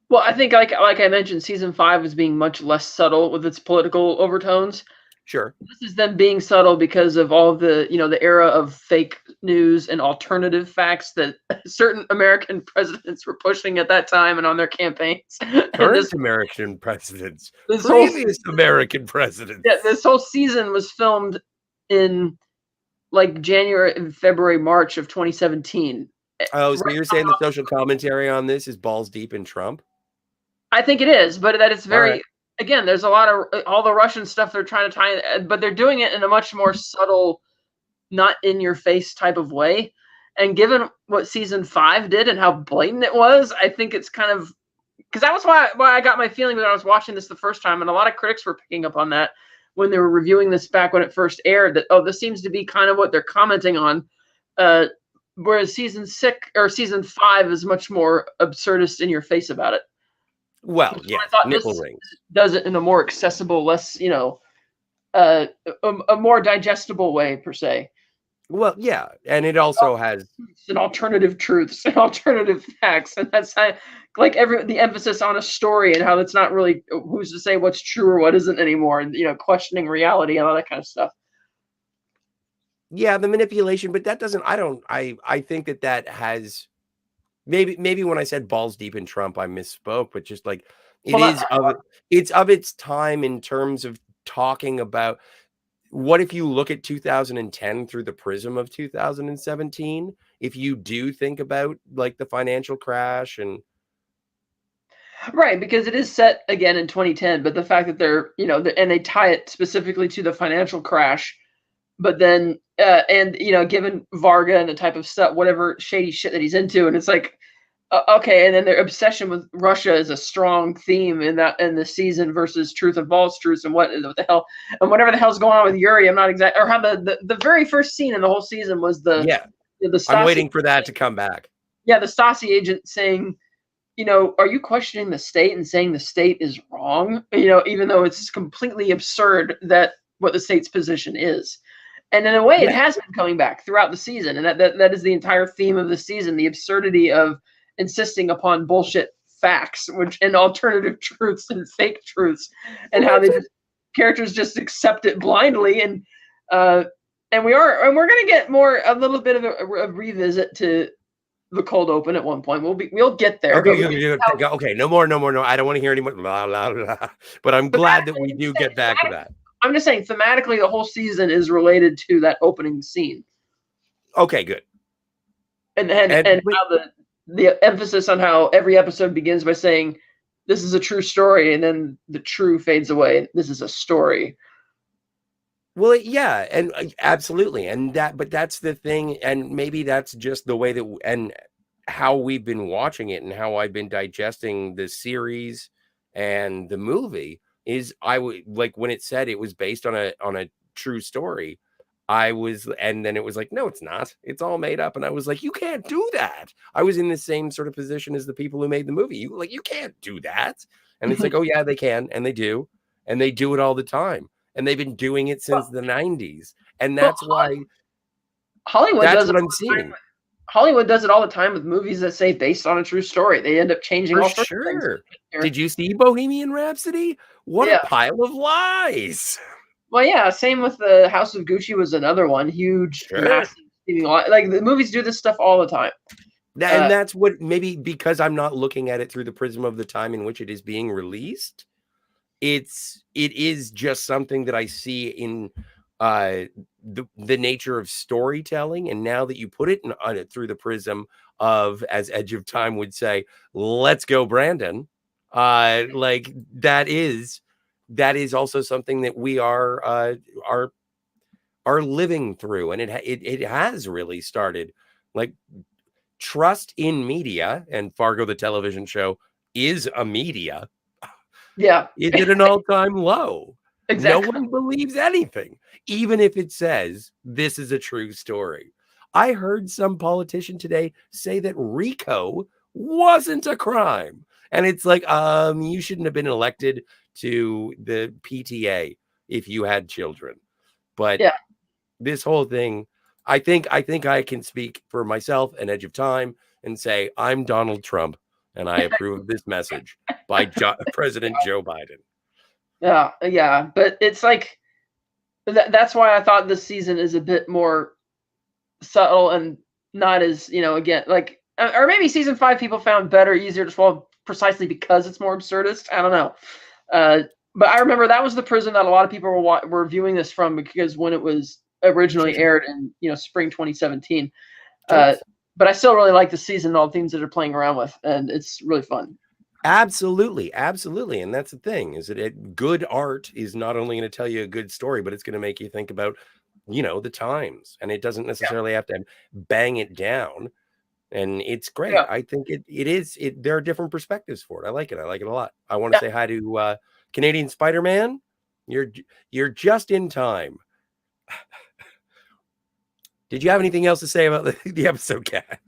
Well, I think like I mentioned, season 5 is being much less subtle with its political overtones. Sure. This is them being subtle because of all the, the era of fake news and alternative facts that certain American presidents were pushing at that time and on their campaigns. Current American presidents. Previous American presidents. Yeah, this whole season was filmed in like January, February, March of 2017. Oh, so you're saying the social commentary on this is balls deep in Trump? I think it is, but that it's very... Again, there's a lot of all the Russian stuff they're trying to tie in, but they're doing it in a much more subtle, not in your face type of way. And given what season 5 did and how blatant it was, I think it's kind of, because that was why I got my feeling when I was watching this the first time. And a lot of critics were picking up on that when they were reviewing this back when it first aired, that, oh, this seems to be kind of what they're commenting on. Whereas season 5 is much more absurdist in your face about it. Well, yeah, nipple rings does it in a more accessible, less, a more digestible way per se. Well, yeah, and it also has an alternative truths and alternative facts, and that's how, like the emphasis on a story and how it's not really who's to say what's true or what isn't anymore, and questioning reality and all that kind of stuff. Yeah, the manipulation, but that doesn't. I think that has. Maybe when I said balls deep in Trump, I misspoke, but just like it's of its time in terms of talking about what if you look at 2010 through the prism of 2017, if you do think about like the financial crash and right, because it is set again in 2010, but the fact that they're, and they tie it specifically to the financial crash, but then and given Varga and the type of stuff, whatever shady shit that he's into, and it's like okay, and then their obsession with Russia is a strong theme in the season versus truth and false truths and what the hell and whatever the hell's going on with Yuri. I'm not exactly, or how the very first scene in the whole season was the Stasi, I'm waiting for that to come back. Yeah, the Stasi agent saying, are you questioning the state and saying the state is wrong? Even though it's completely absurd that what the state's position is. And in a way, it has been coming back throughout the season. And that is the entire theme of the season, the absurdity of insisting upon bullshit facts, and alternative truths and fake truths, and how characters just accept it blindly. And we're going to get a little bit of a revisit to the cold open at one point. We'll get there. Okay, no more. I don't want to hear any more blah blah blah. But I'm glad that we do get back to that. I'm just saying, thematically, the whole season is related to that opening scene. Okay, good. And how the emphasis on how every episode begins by saying, "This is a true story," and then the true fades away. This is a story. Well, yeah, and absolutely, and but that's the thing, and maybe that's just the way that, and how we've been watching it, and how I've been digesting the series and the movie is I would like when it said it was based on a true story. I was, and then it was like, no, it's not. It's all made up, and I was like, you can't do that. I was in the same sort of position as the people who made the movie. You can't do that, and it's like, oh yeah, they can, and they do it all the time and they've been doing it since Well, the 90s. And well, Hollywood that's does it what all I'm the time. seeing. Hollywood does it all the time with movies that say based on a true story. They end up changing For all sorts of things. sure. Here. Did you see Bohemian Rhapsody? What a Yeah. pile of lies. Well, yeah. Same with the House of Gucci was another one. Huge, Sure. massive. Like the movies do this stuff all the time. And that's what, maybe because I'm not looking at it through the prism of the time in which it is being released. It is just something that I see in uh the nature of storytelling. And now that you put it on it through the prism of, as Edge of Time would say, let's go Brandon, like that is also something that we are living through. And it has really started, like, trust in media, and Fargo the television show is a media, Yeah. is at an all-time low. No Exactly. one believes anything, even if it says this is a true story. I heard some politician today say that RICO wasn't a crime. And it's like, you shouldn't have been elected to the PTA if you had children. But Yeah. this whole thing, I think I can speak for myself and Edge of Time and say I'm Donald Trump and I approve of this message by President Joe Biden. Yeah. Yeah. But it's like that's why I thought this season is a bit more subtle and not as again like or maybe season 5 people found better, easier to swallow, precisely because it's more absurdist. I don't know. But I remember that was the prism that a lot of people were viewing this from, because when it was originally Sure. aired in spring 2017. Sure. But I still really like the season and all the themes that are playing around with, and it's really fun. Absolutely, absolutely, and that's the thing, is that good art is not only going to tell you a good story, but it's going to make you think about, the times, and it doesn't Yeah. necessarily have to bang it down. And it's great. Yeah. I think it is. There are different perspectives for it. I like it. I like it a lot. I want to Yeah. say hi to Canadian Spider-Man. You're just in time. Did you have anything else to say about the episode, Cat?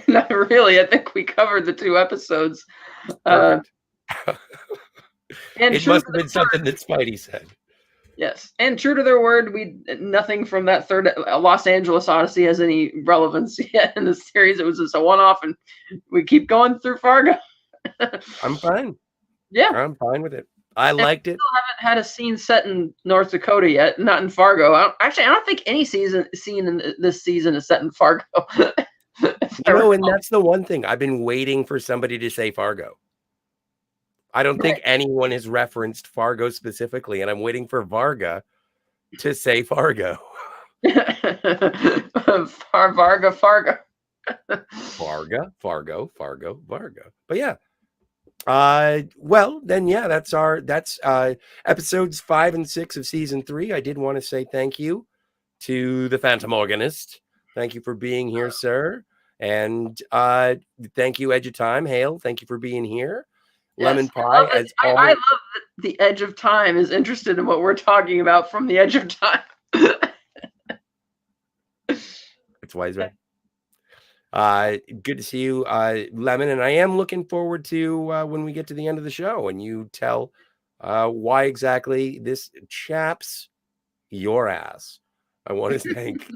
Not really. I think we covered the 2 episodes. Perfect. And It must have been something that Spidey said. Yes, and true to their word, nothing from that third Los Angeles Odyssey has any relevance yet in the series. It was just a one-off, and we keep going through Fargo. I'm fine. Yeah, I'm fine with it. I liked it. Still haven't had a scene set in North Dakota yet. Not in Fargo. I don't think any scene in this season is set in Fargo. And that's the one thing I've been waiting for somebody to say Fargo. I don't think anyone has referenced Fargo specifically, and I'm waiting for Varga to say Fargo. Fargo. Fargo. But yeah. Well, then yeah, that's episodes 5 and 6 of season 3. I did want to say thank you to the Phantom Organist. Thank you for being here, sir. And thank you, Edge of Time. Hale, thank you for being here. Yes, Lemon Pie, as always. I love that the Edge of Time is interested in what we're talking about from the Edge of Time. It's wise, right? Good to see you, Lemon. And I am looking forward to when we get to the end of the show and you tell why exactly this chaps your ass. I want to thank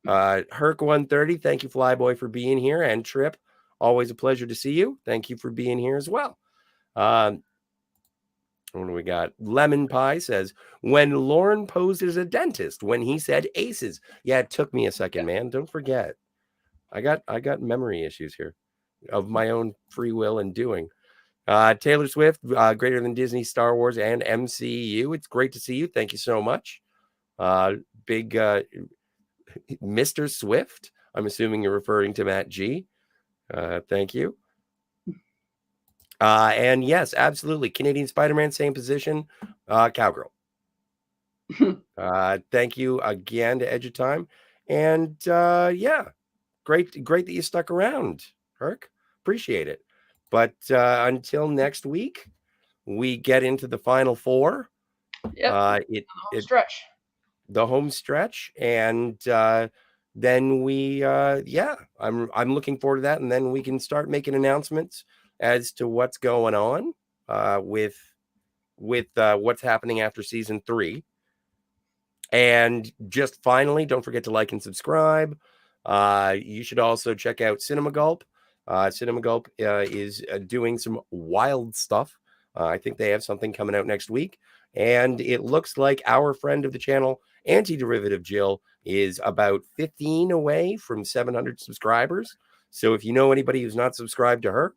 Herc130. Thank you, Flyboy, for being here. And Trip, always a pleasure to see you. Thank you for being here as well. What do we got? Lemon Pie says, when Lauren posed as a dentist, when he said aces. Yeah, it took me a second, man. Don't forget. I got memory issues here of my own free will and doing. Taylor Swift, greater than Disney, Star Wars, and MCU. It's great to see you. Thank you so much. Big Mr. Swift. I'm assuming you're referring to Matt G. Thank you. And yes, absolutely. Canadian Spider-Man, same position. Cowgirl. Thank you again to Edge of Time. And yeah, great that you stuck around, Herc. Appreciate it. But until next week, we get into the final four. Yep. It Stretch. the home stretch, and then we yeah, I'm looking forward to that, and then we can start making announcements as to what's going on with what's happening after season 3. And just finally, don't forget to like and subscribe. You should also check out Cinema Gulp. Cinema Gulp is doing some wild stuff. I think they have something coming out next week. And it looks like our friend of the channel, Anti-Derivative Jill, is about 15 away from 700 subscribers. So if you know anybody who's not subscribed to her,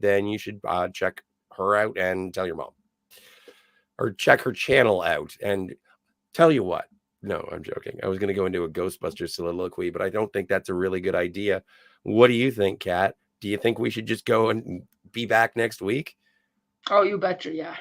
then you should check her out and tell your mom. Or check her channel out. And tell you what, no, I'm joking. I was going to go into a Ghostbusters soliloquy, but I don't think that's a really good idea. What do you think, Kat? Do you think we should just go and be back next week? Oh, you betcha, yeah.